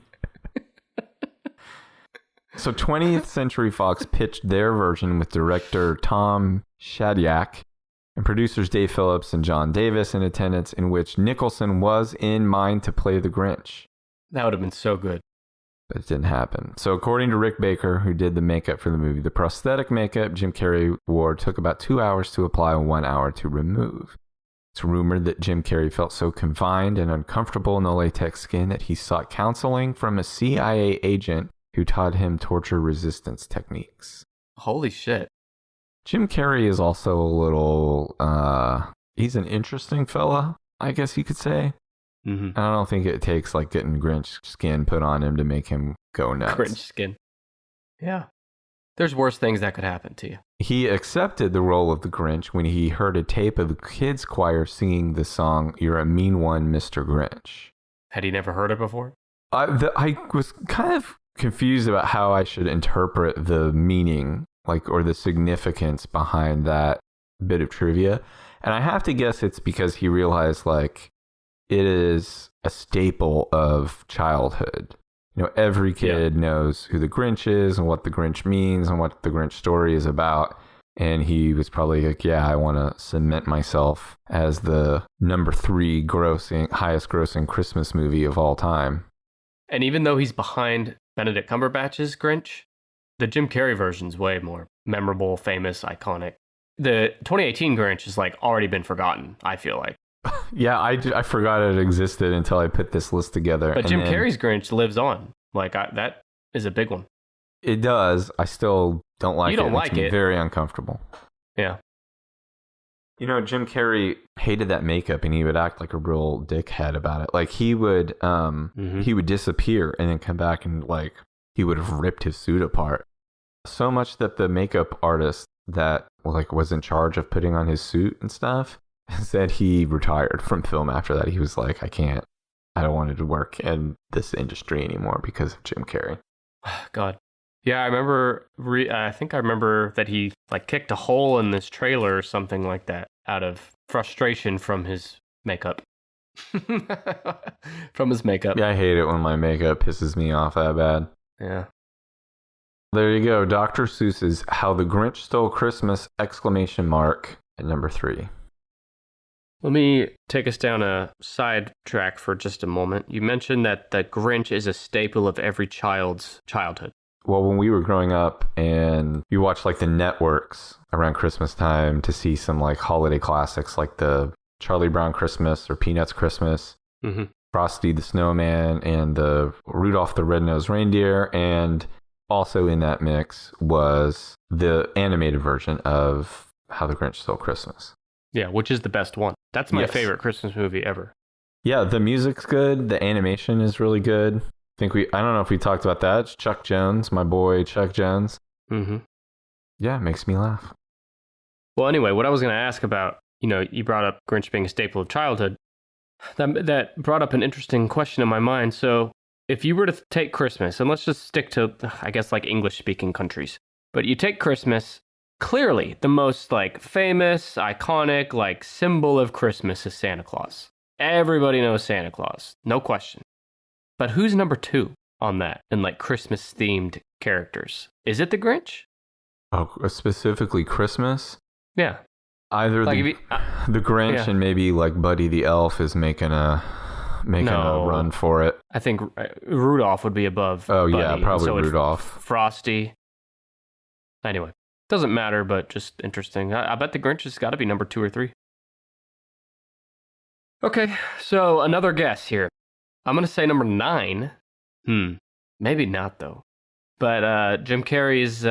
So 20th Century Fox pitched their version with director Tom Shadyac and producers Dave Phillips and John Davis in attendance, in which Nicholson was in mind to play the Grinch. That would have been so good. But it didn't happen. So according to Rick Baker, who did the makeup for the movie, the prosthetic makeup Jim Carrey wore took about 2 hours to apply and 1 hour to remove. It's rumored that Jim Carrey felt so confined and uncomfortable in the latex skin that he sought counseling from a CIA agent who taught him torture resistance techniques. Holy shit. Jim Carrey is also a little, he's an interesting fella, I guess you could say. Mm-hmm. I don't think it takes like getting Grinch skin put on him to make him go nuts. Grinch skin. Yeah. There's worse things that could happen to you. He accepted the role of the Grinch when he heard a tape of the kids' choir singing the song, "You're a Mean One, Mr. Grinch." Had he never heard it before? I was kind of confused about how I should interpret the meaning, or the significance behind that bit of trivia. And I have to guess it's because he realized, it is a staple of childhood. Every kid knows who the Grinch is and what the Grinch means and what the Grinch story is about. And he was probably like, yeah, I want to cement myself as the number 3 highest grossing Christmas movie of all time. And even though he's behind Benedict Cumberbatch's Grinch, the Jim Carrey version's way more memorable, famous, iconic. The 2018 Grinch has already been forgotten, I feel like. Yeah, I forgot it existed until I put this list together. But Jim Carrey's Grinch lives on. That is a big one. It does. I still don't like it. You don't like it. Makes me very uncomfortable. Yeah. Jim Carrey hated that makeup, and he would act like a real dickhead about it. He would he would disappear and then come back, and he would have ripped his suit apart. So much that the makeup artist that was in charge of putting on his suit and stuff said he retired from film after that. He was like, I don't want to work in this industry anymore because of Jim Carrey. God. Yeah, I remember, I think I remember that he kicked a hole in this trailer or something like that out of frustration from his makeup. From his makeup. Yeah, I hate it when my makeup pisses me off that bad. Yeah. There you go. Dr. Seuss's How the Grinch Stole Christmas! At number 3. Let me take us down a side track for just a moment. You mentioned that the Grinch is a staple of every child's childhood. Well, when we were growing up and you watched the networks around Christmas time to see some holiday classics like the Charlie Brown Christmas or Peanuts Christmas, Frosty the Snowman, and the Rudolph the Red-Nosed Reindeer. And also in that mix was the animated version of How the Grinch Stole Christmas. Yeah, which is the best one. That's my favorite Christmas movie ever. Yeah, the music's good. The animation is really good. I don't know if we talked about that. It's Chuck Jones, my boy Chuck Jones. Mm-hmm. Yeah, it makes me laugh. Well, anyway, what I was going to ask about, you brought up Grinch being a staple of childhood. That brought up an interesting question in my mind. So if you were to take Christmas, and let's just stick to, I guess, English-speaking countries, but you take Christmas, clearly the most famous, iconic, symbol of Christmas is Santa Claus. Everybody knows Santa Claus, no question. But who's number 2 on that in Christmas-themed characters? Is it the Grinch? Oh, specifically Christmas? Yeah. Either the Grinch and maybe Buddy the Elf is making a run for it. I think Rudolph would be above Oh, Buddy, yeah, probably so Rudolph. Frosty. Anyway, doesn't matter, but just interesting. I bet the Grinch has got to be number 2 or 3. Okay, so another guess here. I'm going to say number 9. Maybe not, though. But Jim Carrey's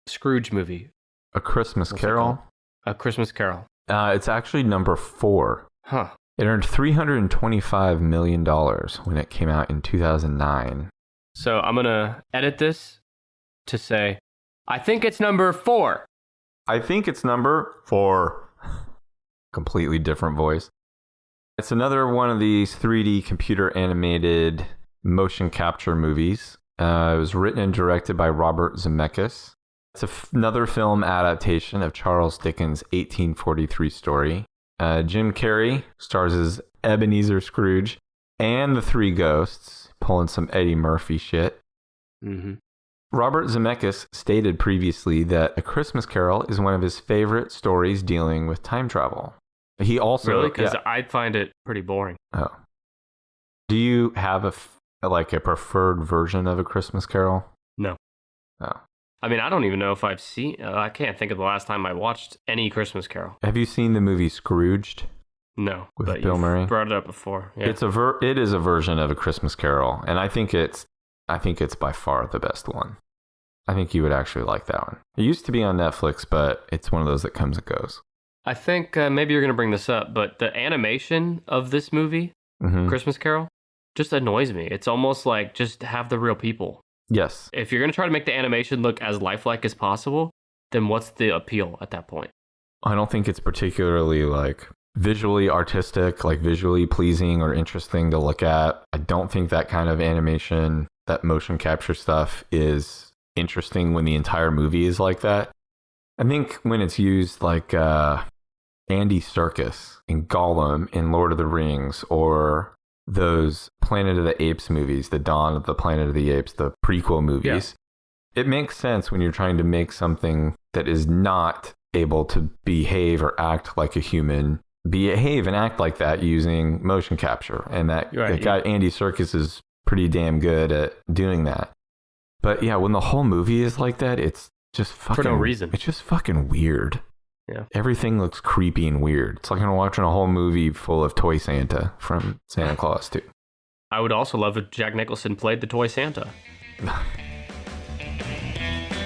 Scrooge movie. A Christmas Carol? A Christmas Carol. It's actually number 4. Huh. It earned $325 million when it came out in 2009. So I'm going to edit this to say, I think it's number 4. I think it's number 4. completely different voice. It's another one of these 3D computer animated motion capture movies. It was written and directed by Robert Zemeckis. It's another film adaptation of Charles Dickens' 1843 story. Jim Carrey stars as Ebenezer Scrooge and the Three Ghosts, pulling some Eddie Murphy shit. Mm-hmm. Robert Zemeckis stated previously that A Christmas Carol is one of his favorite stories dealing with time travel. He also... Really? Because I'd find it pretty boring. Oh. Do you have a preferred version of A Christmas Carol? No. Oh. I mean, I don't even know if I've seen... I can't think of the last time I watched any Christmas Carol. Have you seen the movie Scrooged? No. With Bill Murray? Brought it up before. Yeah. It is a version of A Christmas Carol, and I think it's by far the best one. I think you would actually like that one. It used to be on Netflix, but it's one of those that comes and goes. I think maybe you're going to bring this up, but the animation of this movie, Christmas Carol, just annoys me. It's almost like just have the real people. Yes. If you're going to try to make the animation look as lifelike as possible, then what's the appeal at that point? I don't think it's particularly visually artistic, visually pleasing or interesting to look at. I don't think that kind of animation, that motion capture stuff is interesting when the entire movie is like that. I think when it's used Andy Serkis in Gollum in Lord of the Rings, or those Planet of the Apes movies, the Dawn of the Planet of the Apes, the prequel movies, It makes sense when you're trying to make something that is not able to behave or act like a human, behave and act like that using motion capture. And that guy Andy Serkis is pretty damn good at doing that. But yeah, when the whole movie is like that, it's just fucking... For no reason. It's just fucking weird. Yeah. Everything looks creepy and weird. It's like I'm watching a whole movie full of Toy Santa from Santa Claus 2. I would also love if Jack Nicholson played the Toy Santa.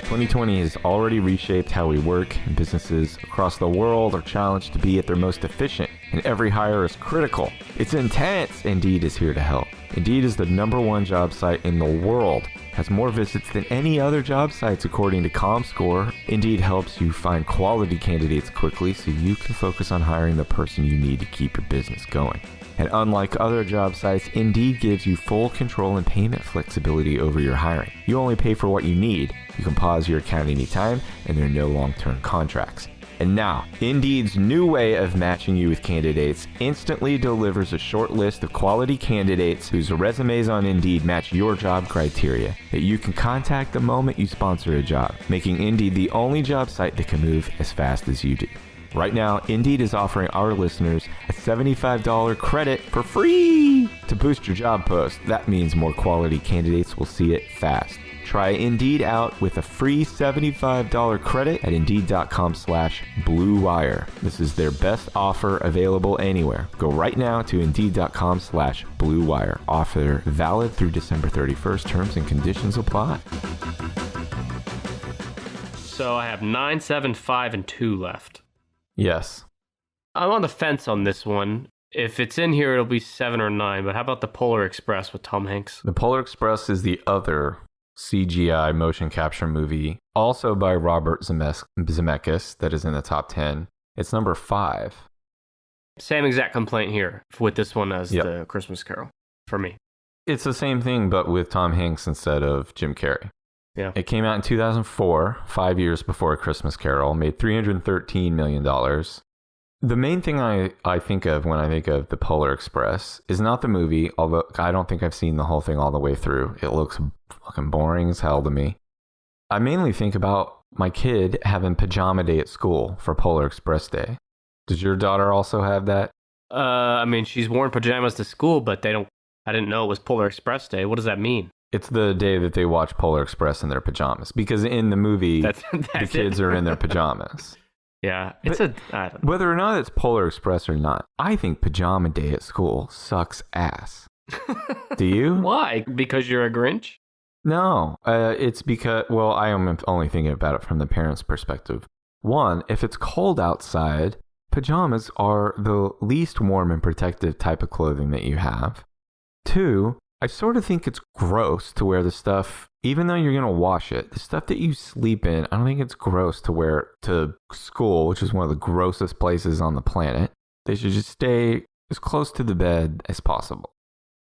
2020 has already reshaped how we work, and businesses across the world are challenged to be at their most efficient, and every hire is critical. It's intense. Indeed is here to help. Indeed is the #1 job site in the world, has more visits than any other job sites according to ComScore. Indeed helps you find quality candidates quickly so you can focus on hiring the person you need to keep your business going. And unlike other job sites, Indeed gives you full control and payment flexibility over your hiring. You only pay for what you need. You can pause your account anytime, and there are no long-term contracts. And now, Indeed's new way of matching you with candidates instantly delivers a short list of quality candidates whose resumes on Indeed match your job criteria that you can contact the moment you sponsor a job, making Indeed the only job site that can move as fast as you do. Right now, Indeed is offering our listeners a $75 credit for free to boost your job post. That means more quality candidates will see it fast. Try Indeed out with a free $75 credit at Indeed.com/Blue Wire. This is their best offer available anywhere. Go right now to Indeed.com/Blue Wire. Offer valid through December 31st. Terms and conditions apply. So I have 9, 7, 5, and 2 left. Yes. I'm on the fence on this one. If it's in here, it'll be 7 or 9. But how about the Polar Express with Tom Hanks? The Polar Express is the other CGI motion capture movie, also by Robert Zemeckis, that is in the top 10. It's number 5. Same exact complaint here with this one as the Christmas Carol for me. It's the same thing, but with Tom Hanks instead of Jim Carrey. Yeah. It came out in 2004, 5 years before A Christmas Carol, made $313 million. The main thing I think of when I think of The Polar Express is not the movie, although I don't think I've seen the whole thing all the way through. It looks fucking boring as hell to me. I mainly think about my kid having pajama day at school for Polar Express Day. Does your daughter also have that? I mean, she's worn pajamas to school, but I didn't know it was Polar Express Day. What does that mean? It's the day that they watch Polar Express in their pajamas. Because in the movie, the kids are in their pajamas. Yeah, I don't know. Whether or not it's Polar Express or not, I think pajama day at school sucks ass. Do you? Why? Because you're a Grinch? No, it's because, well, I am only thinking about it from the parents' perspective. One, if it's cold outside, pajamas are the least warm and protective type of clothing that you have. Two, I sort of think it's gross to wear the stuff, even though you're going to wash it, the stuff that you sleep in, I don't think it's gross to wear it to school, which is one of the grossest places on the planet. They should just stay as close to the bed as possible.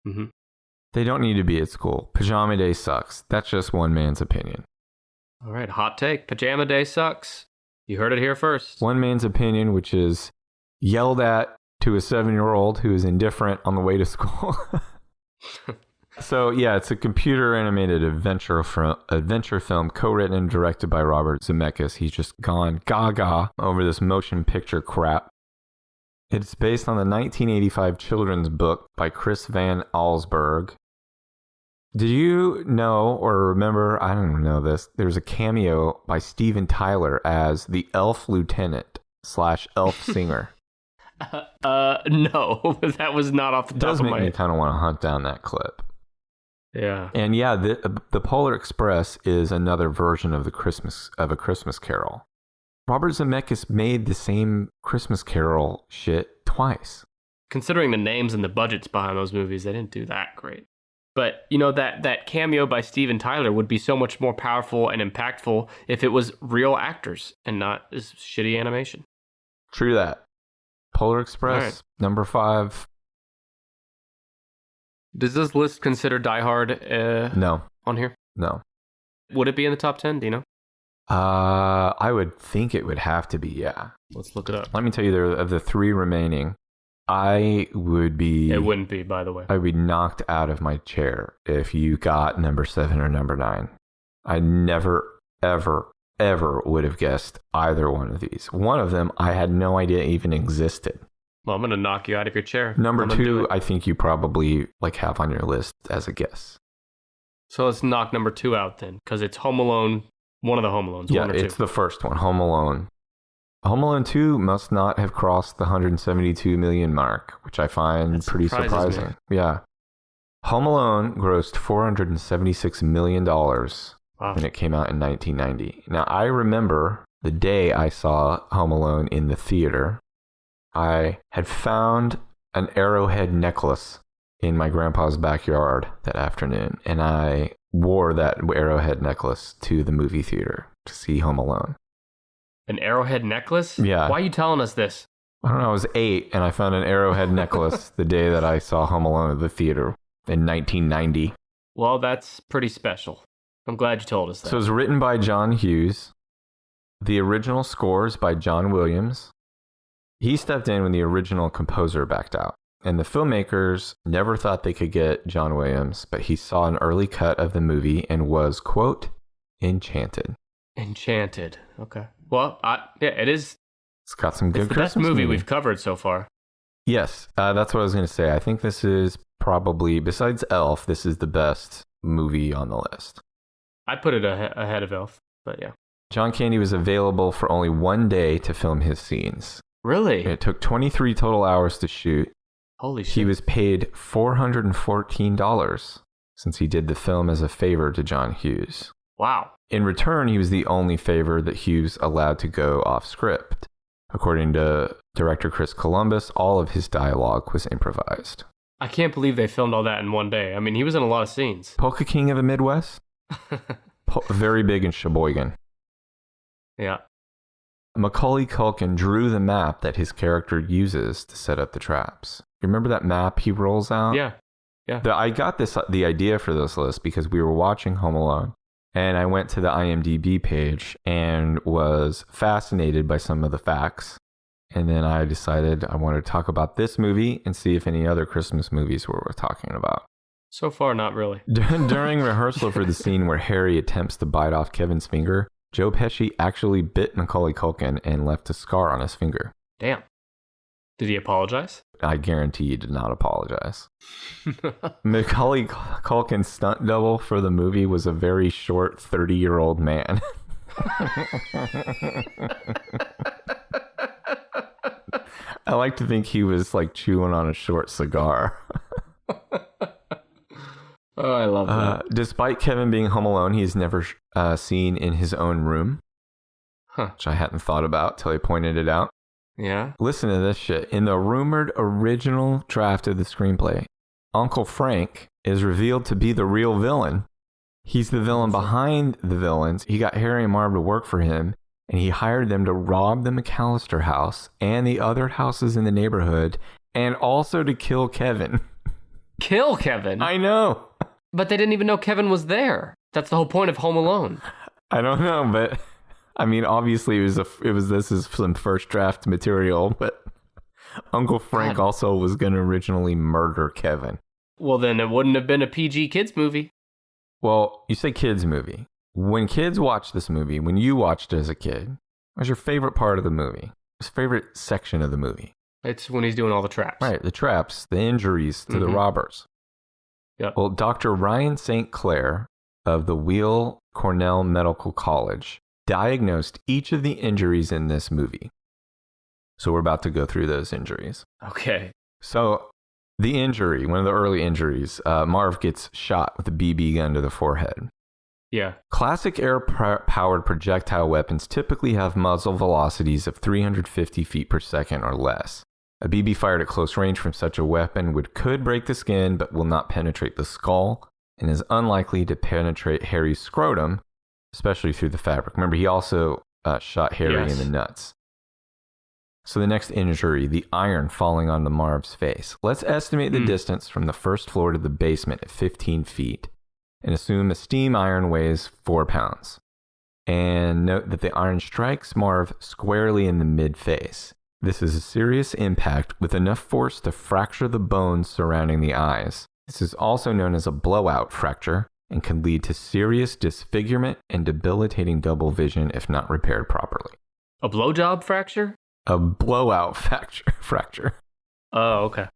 Mm-hmm. They don't need to be at school. Pajama day sucks. That's just one man's opinion. All right, hot take. Pajama day sucks. You heard it here first. One man's opinion, which is yelled at to a 7-year-old who is indifferent on the way to school. So, yeah, it's a computer-animated adventure film co-written and directed by Robert Zemeckis. He's just gone gaga over this motion picture crap. It's based on the 1985 children's book by Chris Van Allsburg. Did you know or remember, I don't know this, there's a cameo by Steven Tyler as the elf lieutenant / elf singer. No, that was not off the top of my head. It does make me kind of want to hunt down that clip. Yeah. And yeah, the Polar Express is another version of a Christmas Carol. Robert Zemeckis made the same Christmas Carol shit twice. Considering the names and the budgets behind those movies, they didn't do that great. But, you know, that cameo by Steven Tyler would be so much more powerful and impactful if it was real actors and not this shitty animation. True that. Polar Express, right. Number 5. Does this list consider Die Hard no. on here? No. Would it be in the top 10? Do you know? I would think it would have to be, yeah. Let's look it up. Let me tell you, of the 3 remaining, I would be... It wouldn't be, by the way. I would be knocked out of my chair if you got number 7 or number 9. I never, ever, ever would have guessed either one of these. One of them, I had no idea even existed. Well, I'm going to knock you out of your chair. Number 2, I think you probably have on your list as a guess. So let's knock number 2 out then, because it's Home Alone, one of the Home Alones. Yeah, it's the first one, Home Alone. Home Alone 2 must not have crossed the 172 million mark, which I find pretty surprising. Me. Yeah. Home Alone grossed $476 million when it came out in 1990. Now, I remember the day I saw Home Alone in the theater. I had found an arrowhead necklace in my grandpa's backyard that afternoon, and I wore that arrowhead necklace to the movie theater to see Home Alone. An arrowhead necklace? Yeah. Why are you telling us this? I don't know. I was 8, and I found an arrowhead necklace the day that I saw Home Alone at the theater in 1990. Well, that's pretty special. I'm glad you told us that. So it was written by John Hughes. The original scores by John Williams. He stepped in when the original composer backed out. And the filmmakers never thought they could get John Williams, but he saw an early cut of the movie and was, quote, enchanted. Enchanted. Okay. Well, yeah, it is. It's got some good Christmas It's the best movie we've covered so far. Yes, that's what I was going to say. I think this is probably, besides Elf, this is the best movie on the list. I put it ahead of Elf, but yeah. John Candy was available for only 1 day to film his scenes. Really? It took 23 total hours to shoot. Holy shit. He was paid $414 since he did the film as a favor to John Hughes. Wow. In return, he was the only favor that Hughes allowed to go off script. According to director Chris Columbus, all of his dialogue was improvised. I can't believe they filmed all that in 1 day. I mean, he was in a lot of scenes. Polka King of the Midwest? Very big in Sheboygan. Yeah. Macaulay Culkin drew the map that his character uses to set up the traps. You remember that map he rolls out? Yeah. Yeah. I got the idea for this list because we were watching Home Alone. And I went to the IMDb page and was fascinated by some of the facts. And then I decided I wanted to talk about this movie and see if any other Christmas movies were worth talking about. So far, not really. During rehearsal for the scene where Harry attempts to bite off Kevin's finger, Joe Pesci actually bit Macaulay Culkin and left a scar on his finger. Damn. Did he apologize? I guarantee he did not apologize. Macaulay Culkin's stunt double for the movie was a very short 30-year-old man. I like to think he was like chewing on a short cigar. Oh, I love that. Despite Kevin being home alone, he's never seen in his own room, which I hadn't thought about till he pointed it out. Yeah? Listen to this shit. In the rumored original draft of the screenplay, Uncle Frank is revealed to be the real villain. He's the villain behind the villains. He got Harry and Marv to work for him, and he hired them to rob the McAllister house and the other houses in the neighborhood, and also to kill Kevin. Kill Kevin? I know. But they didn't even know Kevin was there. That's the whole point of Home Alone. I don't know, but I mean, obviously this is some first draft material, but Uncle Frank also was going to originally murder Kevin. Well, then it wouldn't have been a PG kids movie. Well, you say kids movie. When kids watch this movie, when you watched it as a kid, what was your favorite part of the movie? What's your favorite section of the movie? It's when he's doing all the traps. Right, the traps, the injuries to the robbers. Yep. Well, Dr. Ryan St. Clair of the Weill Cornell Medical College diagnosed each of the injuries in this movie. So we're about to go through those injuries. Okay. So the injury, one of the early injuries, Marv gets shot with a BB gun to the forehead. Yeah. Classic air-powered projectile weapons typically have muzzle velocities of 350 feet per second or less. A BB fired at close range from such a weapon could break the skin but will not penetrate the skull and is unlikely to penetrate Harry's scrotum, especially through the fabric. Remember, he also shot Harry in the nuts. So the next injury, the iron falling onto Marv's face. Let's estimate the distance from the first floor to the basement at 15 feet. And assume a steam iron weighs 4 pounds. And note that the iron strikes Marv squarely in the mid-face. This is a serious impact with enough force to fracture the bones surrounding the eyes. This is also known as a blowout fracture and can lead to serious disfigurement and debilitating double vision if not repaired properly. A blowjob fracture? A blowout fracture. Oh, okay.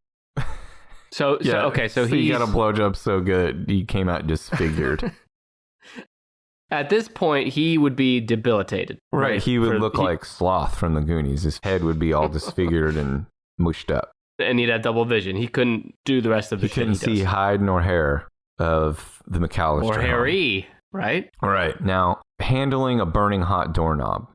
So he got a blowjob so good, he came out disfigured. At this point, he would be debilitated. Right, he would look like Sloth from the Goonies. His head would be all disfigured and mushed up. And he'd have double vision. He couldn't do the rest of the shit. He couldn't see hide nor hair of the McAllister or Harry, right? Right. Now, handling a burning hot doorknob.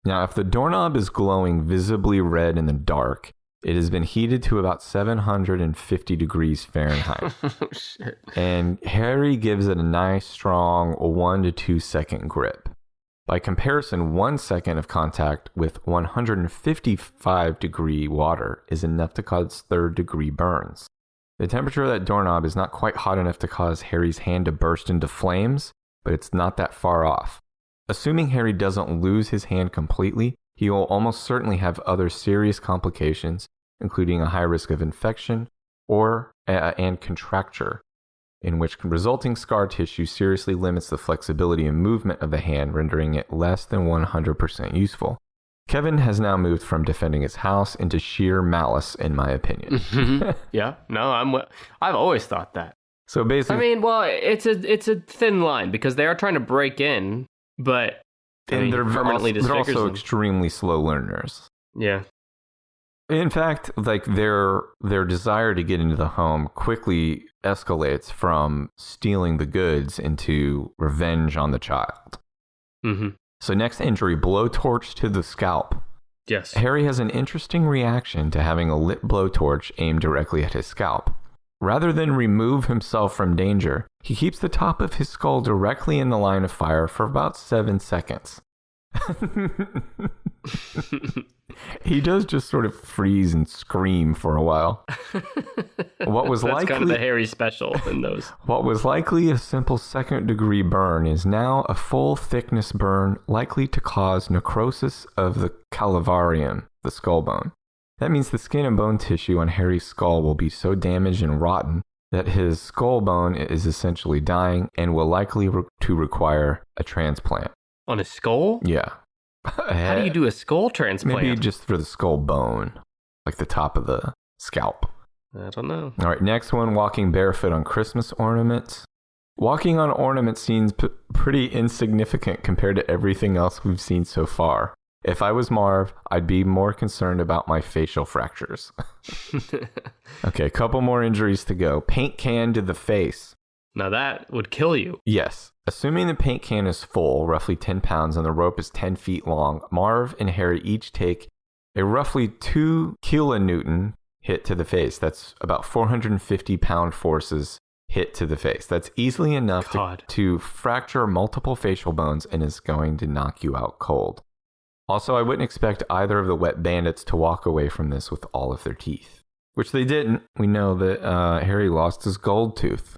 Now, if the doorknob is glowing visibly red in the dark, it has been heated to about 750 degrees Fahrenheit. Oh, shit. And Harry gives it a nice, strong 1 to 2 second grip. By comparison, 1 second of contact with 155 degree water is enough to cause third degree burns. The temperature of that doorknob is not quite hot enough to cause Harry's hand to burst into flames, but it's not that far off. Assuming Harry doesn't lose his hand completely, he will almost certainly have other serious complications, including a high risk of infection and contracture, in which resulting scar tissue seriously limits the flexibility and movement of the hand, rendering it less than 100% useful. Kevin has now moved from defending his house into sheer malice, in my opinion. Yeah, no, I've always thought that. So basically, I mean, well, it's a thin line because they are trying to break in, but they're permanently they're also extremely slow learners. Yeah. In fact, like their desire to get into the home quickly escalates from stealing the goods into revenge on the child. Mm-hmm. So next injury, blowtorch to the scalp. Yes. Harry has an interesting reaction to having a lit blowtorch aimed directly at his scalp. Rather than remove himself from danger, he keeps the top of his skull directly in the line of fire for about 7 seconds. He does just sort of freeze and scream for a while. That's kind of the Harry special in those. What was likely a simple second-degree burn is now a full-thickness burn likely to cause necrosis of the calvarium, the skull bone. That means the skin and bone tissue on Harry's skull will be so damaged and rotten that his skull bone is essentially dying and will likely to require a transplant. On his skull? Yeah. How do you do a skull transplant? Maybe just for the skull bone, like the top of the scalp. I don't know. All right, next one, walking barefoot on Christmas ornaments. Walking on ornaments seems pretty insignificant compared to everything else we've seen so far. If I was Marv, I'd be more concerned about my facial fractures. Okay, a couple more injuries to go. Paint can to the face. Now that would kill you. Yes. Assuming the paint can is full, roughly 10 pounds, and the rope is 10 feet long, Marv and Harry each take a roughly 2 kilonewton hit to the face. That's about 450 pound forces hit to the face. That's easily enough to fracture multiple facial bones and is going to knock you out cold. Also, I wouldn't expect either of the wet bandits to walk away from this with all of their teeth, which they didn't. We know that Harry lost his gold tooth.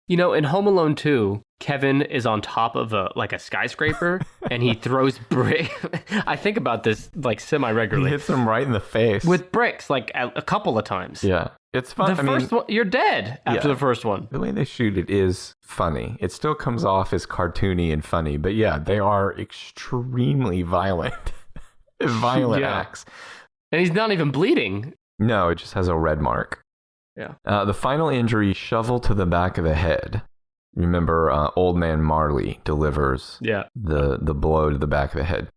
You know, in Home Alone 2, Kevin is on top of a skyscraper and he throws bricks. I think about this like semi-regularly. He hits him right in the face. With bricks, like a couple of times. Yeah. It's fun. The first one, you're dead after the first one. The way they shoot it is funny. It still comes off as cartoony and funny, but yeah, they are extremely violent. Violent acts. And he's not even bleeding. No, it just has a red mark. Yeah. The final injury, shovel to the back of the head. Remember, old man Marley delivers the blow to the back of the head.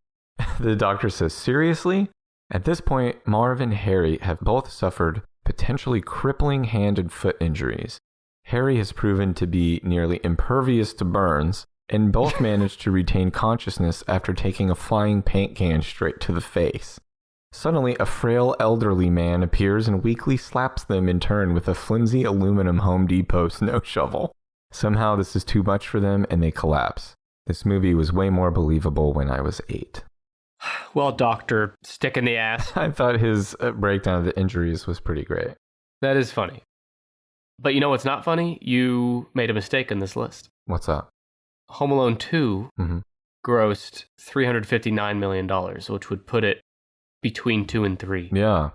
The doctor says, seriously? At this point, Marv and Harry have both suffered potentially crippling hand and foot injuries. Harry has proven to be nearly impervious to burns, and both managed to retain consciousness after taking a flying paint can straight to the face. Suddenly, a frail elderly man appears and weakly slaps them in turn with a flimsy aluminum Home Depot snow shovel. Somehow this is too much for them and they collapse. This movie was way more believable when I was 8. Well, doctor, stick in the ass. I thought his breakdown of the injuries was pretty great. That is funny. But you know what's not funny? You made a mistake in this list. What's up? Home Alone 2 grossed $359 million, which would put it between 2 and 3. Yeah.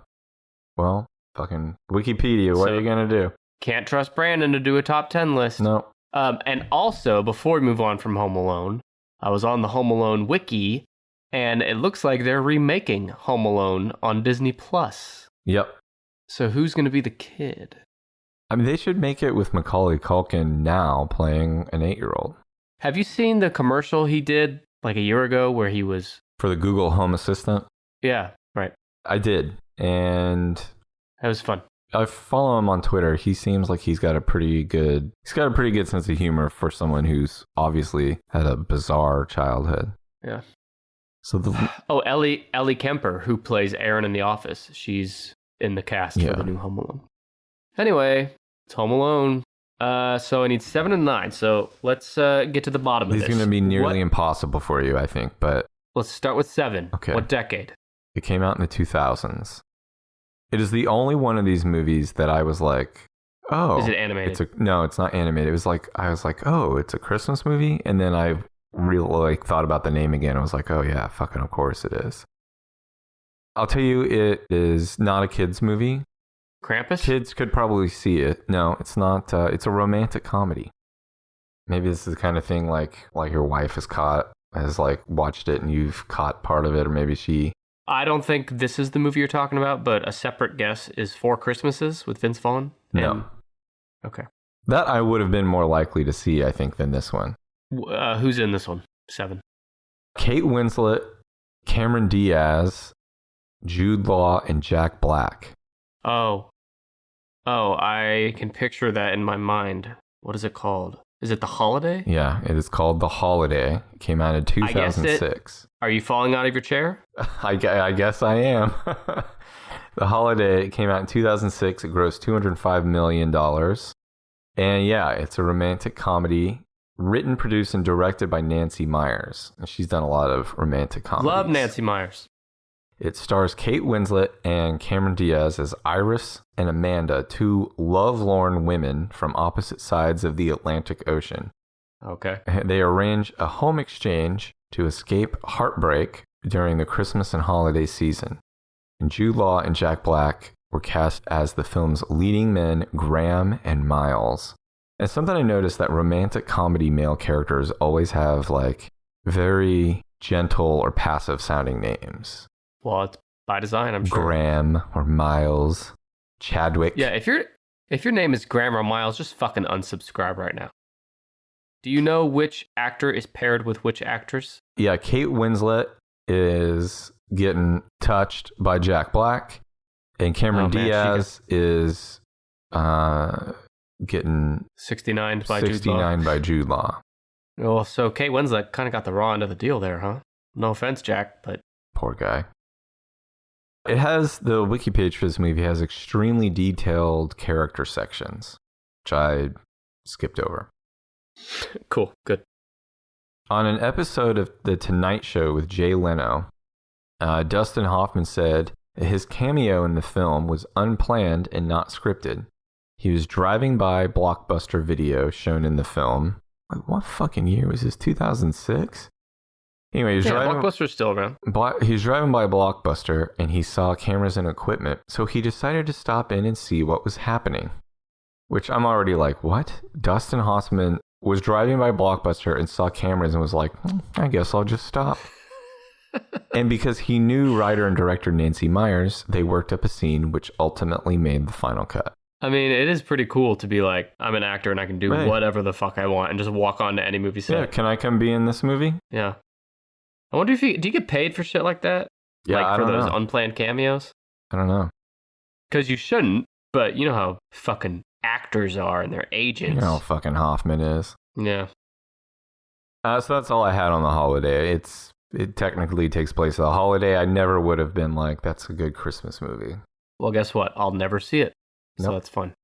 Well, fucking Wikipedia, what are you going to do? Can't trust Brandon to do a top 10 list. No. And also, before we move on from Home Alone, I was on the Home Alone wiki, and it looks like they're remaking Home Alone on Disney+. Yep. So who's going to be the kid? I mean, they should make it with Macaulay Culkin now playing an 8-year-old. Have you seen the commercial he did like a year ago where he was... For the Google Home Assistant? Yeah, right. I did, and... That was fun. I follow him on Twitter. He seems like he's got a pretty good sense of humor for someone who's obviously had a bizarre childhood. Yeah. So Ellie Kemper, who plays Erin in The Office, she's in the cast for the new Home Alone. Anyway, it's Home Alone. So I need 7 and 9. So let's get to the bottom of this. These are going to be nearly impossible for you, I think. But let's start with 7. Okay. What decade? It came out in the 2000s. It is the only one of these movies that I was like, oh. Is it animated? No, it's not animated. It was like, I was like, oh, it's a Christmas movie? And then I really thought about the name again. I was like, oh yeah, fucking of course it is. I'll tell you, it is not a kid's movie. Krampus? Kids could probably see it. No, it's not. It's a romantic comedy. Maybe this is the kind of thing like your wife has watched it and you've caught part of it, or maybe she... I don't think this is the movie you're talking about, but a separate guess is 4 Christmases with Vince Vaughn. No. Okay. That I would have been more likely to see, I think, than this one. Who's in this one? 7. Kate Winslet, Cameron Diaz, Jude Law, and Jack Black. Oh, I can picture that in my mind. What is it called? Is it The Holiday? Yeah, it is called The Holiday. It came out in 2006. Are you falling out of your chair? I guess I am. The Holiday came out in 2006. It grossed $205 million. And yeah, it's a romantic comedy written, produced, and directed by Nancy Meyers. She's done a lot of romantic comedies. Love Nancy Meyers. It stars Kate Winslet and Cameron Diaz as Iris and Amanda, 2 lovelorn women from opposite sides of the Atlantic Ocean. Okay. They arrange a home exchange to escape heartbreak during the Christmas and holiday season. And Jude Law and Jack Black were cast as the film's leading men, Graham and Miles. And something I noticed that romantic comedy male characters always have very gentle or passive sounding names. Well, it's by design, I'm sure. Graham or Miles, Chadwick. Yeah, if your name is Graham or Miles, just fucking unsubscribe right now. Do you know which actor is paired with which actress? Yeah, Kate Winslet is getting touched by Jack Black, and Cameron Diaz is getting 69 by 69 by Jude Law. Well, so Kate Winslet kind of got the raw end of the deal there, huh? No offense, Jack, but... Poor guy. It has, the wiki page for this movie has extremely detailed character sections, which I skipped over. Cool, good. On an episode of The Tonight Show with Jay Leno, Dustin Hoffman said his cameo in the film was unplanned and not scripted. He was driving by Blockbuster Video shown in the film. Like, what fucking year was this? 2006? Anyway, Blockbuster's still around. He was driving by Blockbuster and he saw cameras and equipment, so he decided to stop in and see what was happening. Which I'm already like, what? Dustin Hoffman was driving by Blockbuster and saw cameras and was like, I guess I'll just stop. And because he knew writer and director Nancy Meyers, they worked up a scene which ultimately made the final cut. I mean, it is pretty cool to be like, I'm an actor and I can do whatever the fuck I want and just walk on to any movie set. Yeah, can I come be in this movie? Yeah. I wonder if do you get paid for shit like that? Yeah, like I for don't those know. Unplanned cameos? I don't know. Because you shouldn't, but you know how fucking actors are and their agents. You know how fucking Hoffman is. Yeah. So that's all I had on the holiday. It technically takes place at a holiday. I never would have been like, that's a good Christmas movie. Well, guess what? I'll never see it. So Nope. that's fun.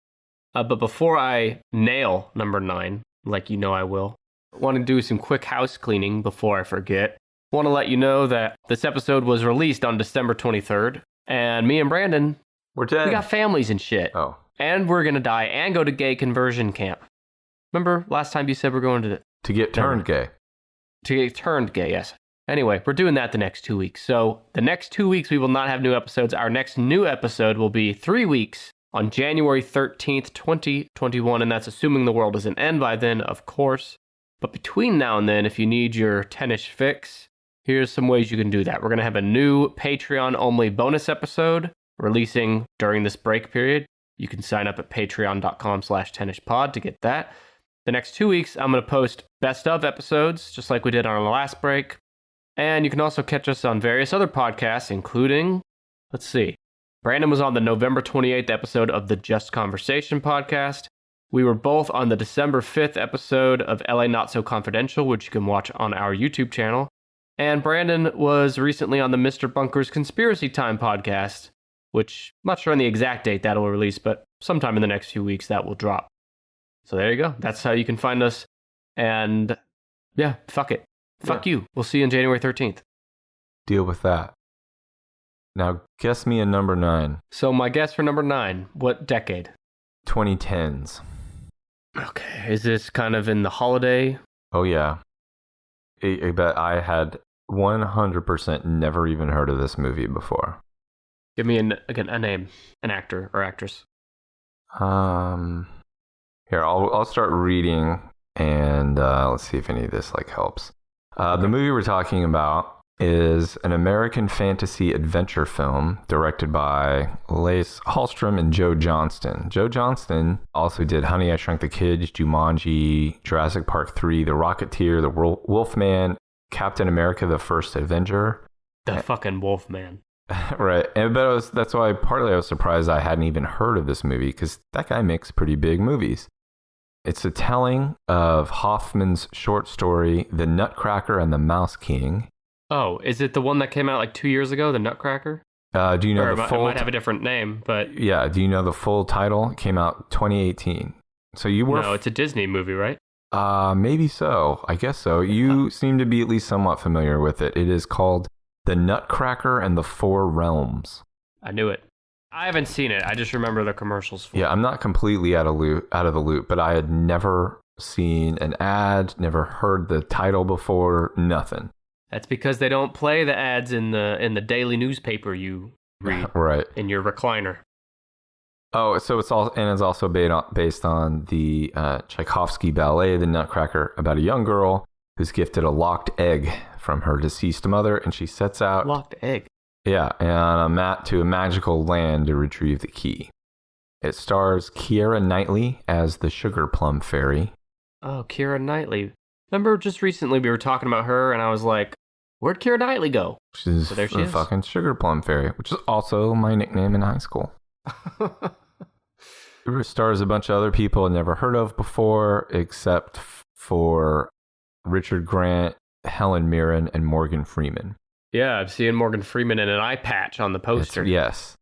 But before I nail number 9, like you know I will, I want to do some quick house cleaning before I forget. I want to let you know that this episode was released on December 23rd, and me and Brandon, We're dead. we got families and shit. Oh. And we're going to die and go to gay conversion camp. Remember last time you said we're going To get turned gay. To get turned gay, yes. Anyway, we're doing that the next 2 weeks. So the next 2 weeks, we will not have new episodes. Our next new episode will be 3 weeks on January 13th, 2021. And that's assuming the world doesn't end by then, of course. But between now and then, if you need your 10-ish fix, here's some ways you can do that. We're going to have a new Patreon-only bonus episode releasing during this break period. You can sign up at patreon.com/10ishpod to get that. The next 2 weeks, I'm going to post best of episodes, just like we did on our last break. And you can also catch us on various other podcasts, including, let's see, Brandon was on the November 28th episode of the Just Conversation podcast. We were both on the December 5th episode of LA Not So Confidential, which you can watch on our YouTube channel. And Brandon was recently on the Mr. Bunker's Conspiracy Time podcast, which I'm not sure on the exact date that will release, but sometime in the next few weeks that will drop. So there you go. That's how you can find us. And yeah, fuck it. Fuck you. We'll see you on January 13th. Deal with that. Now, guess me a number 9. So my guess for number 9, what decade? 2010s. Okay. Is this kind of in the holiday? Oh, yeah. I bet I had 100% never even heard of this movie before. Give me a name, an actor or actress. Here, I'll start reading, and let's see if any of this helps. The movie we're talking about is an American fantasy adventure film directed by Lace Hallstrom and Joe Johnston. Joe Johnston also did Honey, I Shrunk the Kids, Jumanji, Jurassic Park 3, The Rocketeer, The Wolfman, Captain America, The First Avenger. The fucking Wolfman. Right. But that's why partly I was surprised I hadn't even heard of this movie, because that guy makes pretty big movies. It's a telling of Hoffman's short story, The Nutcracker and the Mouse King. Oh, is it the one that came out like 2 years ago, The Nutcracker? Do you know the full? It might have a different name, but yeah. Do you know the full title? It came out 2018. So you were no, it's a Disney movie, right? Maybe so. I guess so. You seem to be at least somewhat familiar with it. It is called The Nutcracker and the Four Realms. I knew it. I haven't seen it. I just remember the commercials for it. Yeah, I'm not completely out of the loop, but I had never seen an ad, never heard the title before, nothing. That's because they don't play the ads in the daily newspaper you read right in your recliner. Oh, so it's also based on the Tchaikovsky ballet, The Nutcracker, about a young girl who's gifted a locked egg from her deceased mother, and she sets out locked egg. Yeah, and to a magical land to retrieve the key. It stars Keira Knightley as the Sugar Plum Fairy. Oh, Keira Knightley. Remember just recently we were talking about her, and I was like, where'd Keira Knightley go? She's there she is. Fucking Sugar Plum Fairy, which is also my nickname in high school. It stars a bunch of other people I've never heard of before, except for Richard Grant, Helen Mirren, and Morgan Freeman. Yeah, I'm seeing Morgan Freeman in an eye patch on the poster. Yes.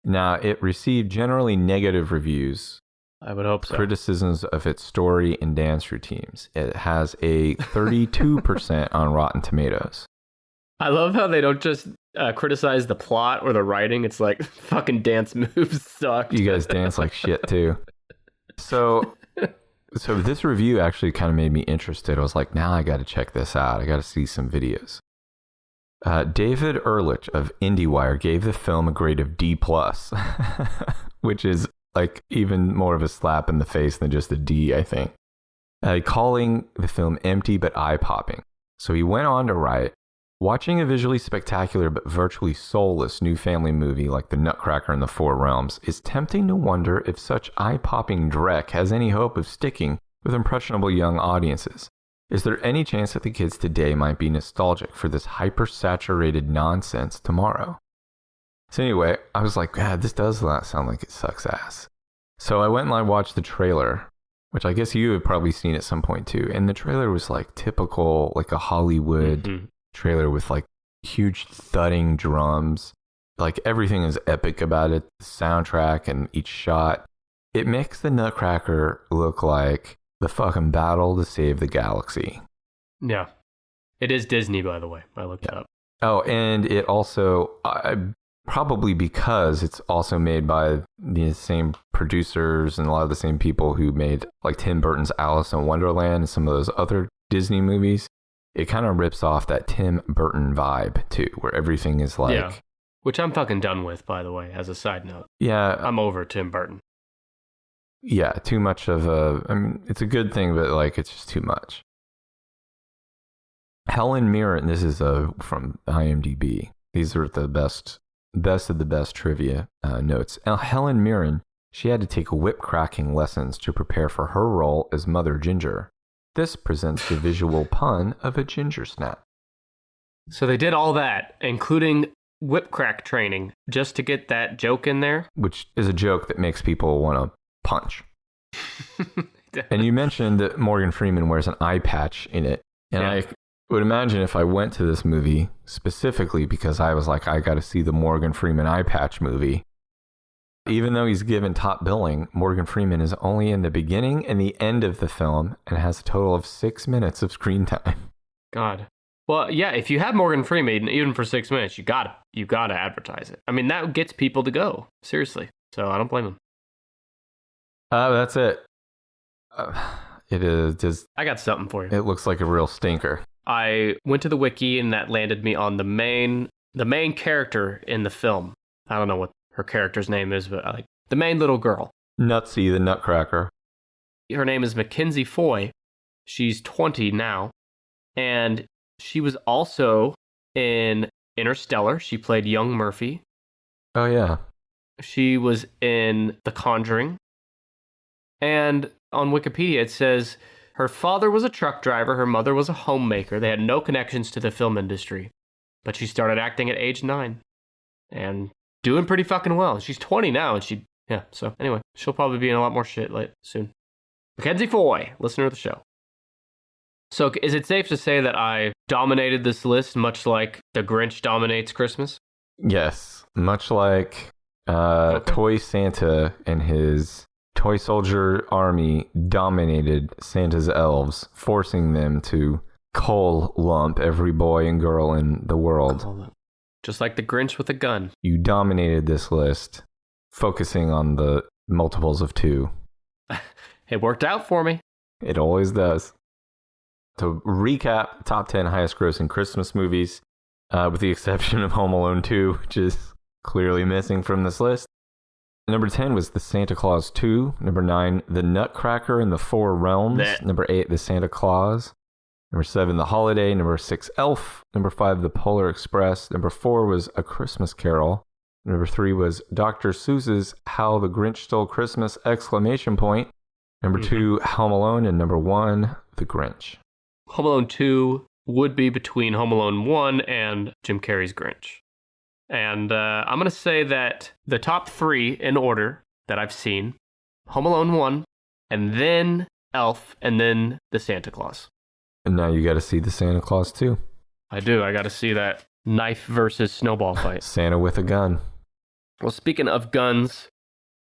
Now, it received generally negative reviews. I would hope so. Criticisms of its story and dance routines. It has a 32% on Rotten Tomatoes. I love how they don't just criticize the plot or the writing. It's like fucking dance moves sucked. You guys dance like shit too. So this review actually kind of made me interested. I was like, now I got to check this out. I got to see some videos. David Ehrlich of IndieWire gave the film a grade of D+, which is like even more of a slap in the face than just a D, I think. Calling the film empty but eye-popping. So he went on to write, watching a visually spectacular but virtually soulless new family movie like The Nutcracker in the Four Realms is tempting to wonder if such eye-popping dreck has any hope of sticking with impressionable young audiences. Is there any chance that the kids today might be nostalgic for this hyper-saturated nonsense tomorrow? So anyway, I was like, God, this does not sound like it sucks ass. So I went and I watched the trailer, which I guess you have probably seen at some point too. And the trailer was like typical, like a Hollywood trailer with like huge thudding drums. Like everything is epic about it. The soundtrack and each shot. It makes the Nutcracker look like the fucking battle to save the galaxy. Yeah. It is Disney, by the way. I looked it up. Oh, and it also, probably because it's also made by the same producers and a lot of the same people who made like Tim Burton's Alice in Wonderland and some of those other Disney movies. It kind of rips off that Tim Burton vibe too, where everything is like... Yeah, which I'm fucking done with, by the way, as a side note. Yeah. I'm over Tim Burton. Yeah, too much of a... I mean, it's a good thing, but like it's just too much. Helen Mirren, this is from IMDb. These are the best of the best trivia notes. Helen Mirren, she had to take whip cracking lessons to prepare for her role as Mother Ginger. This presents the visual pun of a ginger snap. So they did all that, including whip crack training, just to get that joke in there? Which is a joke that makes people want to punch. And you mentioned that Morgan Freeman wears an eye patch in it. And I would imagine if I went to this movie specifically because I was like, I got to see the Morgan Freeman eye patch movie. Even though he's given top billing, Morgan Freeman is only in the beginning and the end of the film and has a total of 6 minutes of screen time. God. Well, yeah, if you have Morgan Freeman, even for 6 minutes, you gotta advertise it. I mean, that gets people to go. Seriously. So I don't blame him. That's it. It is just... I got something for you. It looks like a real stinker. I went to the wiki and that landed me on the main character in the film. I don't know what her character's name is, but like the main little girl. Nutsy the Nutcracker. Her name is Mackenzie Foy. She's 20 now. And she was also in Interstellar. She played young Murphy. Oh, yeah. She was in The Conjuring. And on Wikipedia, it says her father was a truck driver. Her mother was a homemaker. They had no connections to the film industry. But she started acting at age 9. And doing pretty fucking well. She's 20 now, and so anyway, she'll probably be in a lot more shit soon. Mackenzie Foy, listener of the show. So is it safe to say that I dominated this list much like the Grinch dominates Christmas? Yes, much like Toy Santa and his toy soldier army dominated Santa's elves, forcing them to coal lump every boy and girl in the world. Just like the Grinch with a gun. You dominated this list, focusing on the multiples of 2. It worked out for me. It always does. To recap, top 10 highest grossing Christmas movies, with the exception of Home Alone 2, which is clearly missing from this list. Number 10 was The Santa Claus 2. Number 9, The Nutcracker in the Four Realms. Number 8, The Santa Claus. Number 7, The Holiday. Number 6, Elf. Number 5, The Polar Express. Number 4 was A Christmas Carol. Number 3 was Dr. Seuss's How the Grinch Stole Christmas! Number 2, Home Alone. And number 1, The Grinch. Home Alone 2 would be between Home Alone 1 and Jim Carrey's Grinch. And I'm going to say that the top 3 in order that I've seen, Home Alone 1, and then Elf, and then The Santa Claus. And now you got to see The Santa Claus 2. I do. I got to see that knife versus snowball fight. Santa with a gun. Well, speaking of guns,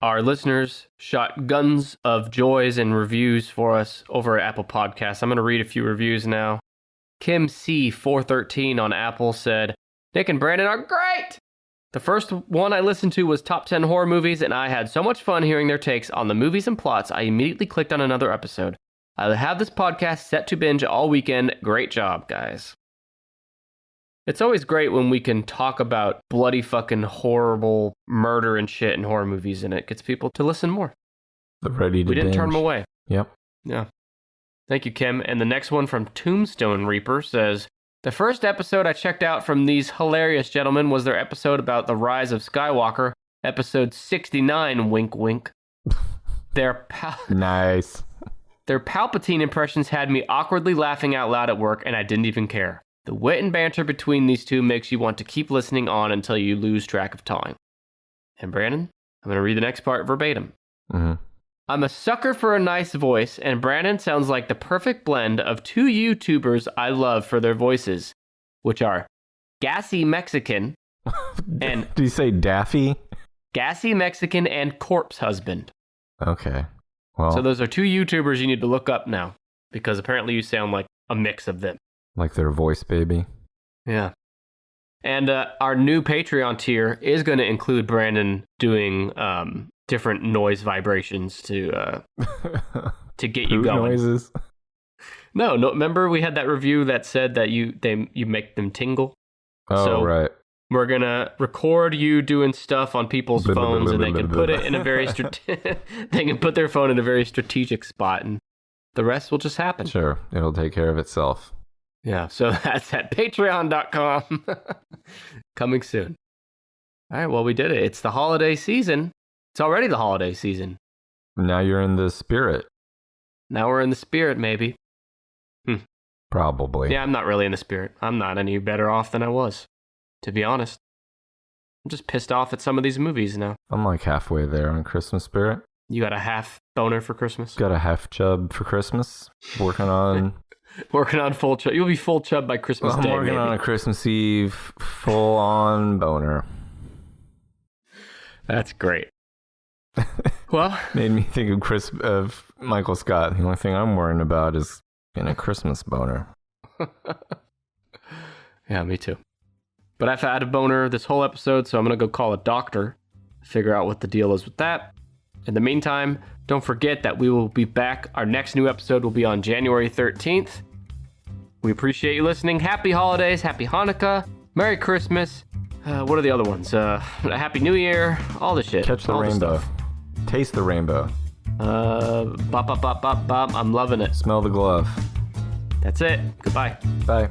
our listeners shot guns of joys and reviews for us over at Apple Podcasts. I'm going to read a few reviews now. Kim C413 on Apple said, Nick and Brandon are great! The first one I listened to was Top 10 Horror Movies, and I had so much fun hearing their takes on the movies and plots, I immediately clicked on another episode. I have this podcast set to binge all weekend. Great job, guys. It's always great when we can talk about bloody fucking horrible murder and shit in horror movies, and it gets people to listen more. They're ready to We didn't binge. turn them away. Yep. Yeah. Thank you, Kim. And the next one from Tombstone Reaper says, the first episode I checked out from these hilarious gentlemen was their episode about the rise of Skywalker, episode 69, wink wink. Nice. Their Palpatine impressions had me awkwardly laughing out loud at work, and I didn't even care. The wit and banter between these two makes you want to keep listening on until you lose track of time. And Brandon, I'm going to read the next part verbatim. Mm-hmm. I'm a sucker for a nice voice, and Brandon sounds like the perfect blend of two YouTubers I love for their voices, which are Gassy Mexican and... Did you say Daffy? Gassy Mexican and Corpse Husband. Okay. Well, so those are two YouTubers you need to look up now, because apparently you sound like a mix of them. Like their voice, baby. Yeah. And our new Patreon tier is going to include Brandon doing different noise vibrations to get you going. Noises. No, remember we had that review that said that you make them tingle. Oh, so right. We're gonna record you doing stuff on people's phones, and they can put it in a very they can put their phone in a very strategic spot, and the rest will just happen. Sure, it'll take care of itself. Yeah, so that's at patreon.com. Coming soon. All right, well, we did it. It's the holiday season. It's already the holiday season. Now you're in the spirit. Now we're in the spirit, maybe. Probably. Yeah, I'm not really in the spirit. I'm not any better off than I was, to be honest. I'm just pissed off at some of these movies now. I'm like halfway there on Christmas spirit. You got a half boner for Christmas? Got a half chub for Christmas. Working on... Working on full chub. You'll be full chub by Christmas Day. I'm working on a Christmas Eve full-on boner. That's great. Well, made me think of Michael Scott. The only thing I'm worrying about is getting a Christmas boner. Yeah, me too. But I've had a boner this whole episode, so I'm going to go call a doctor, figure out what the deal is with that. In the meantime, don't forget that we will be back. Our next new episode will be on January 13th. We appreciate you listening. Happy holidays, happy Hanukkah, Merry Christmas. What are the other ones? Happy New Year, all the shit. Catch the all rainbow. Taste the rainbow. Bop, bop, bop, bop, bop. I'm loving it. Smell the glove. That's it. Goodbye. Bye.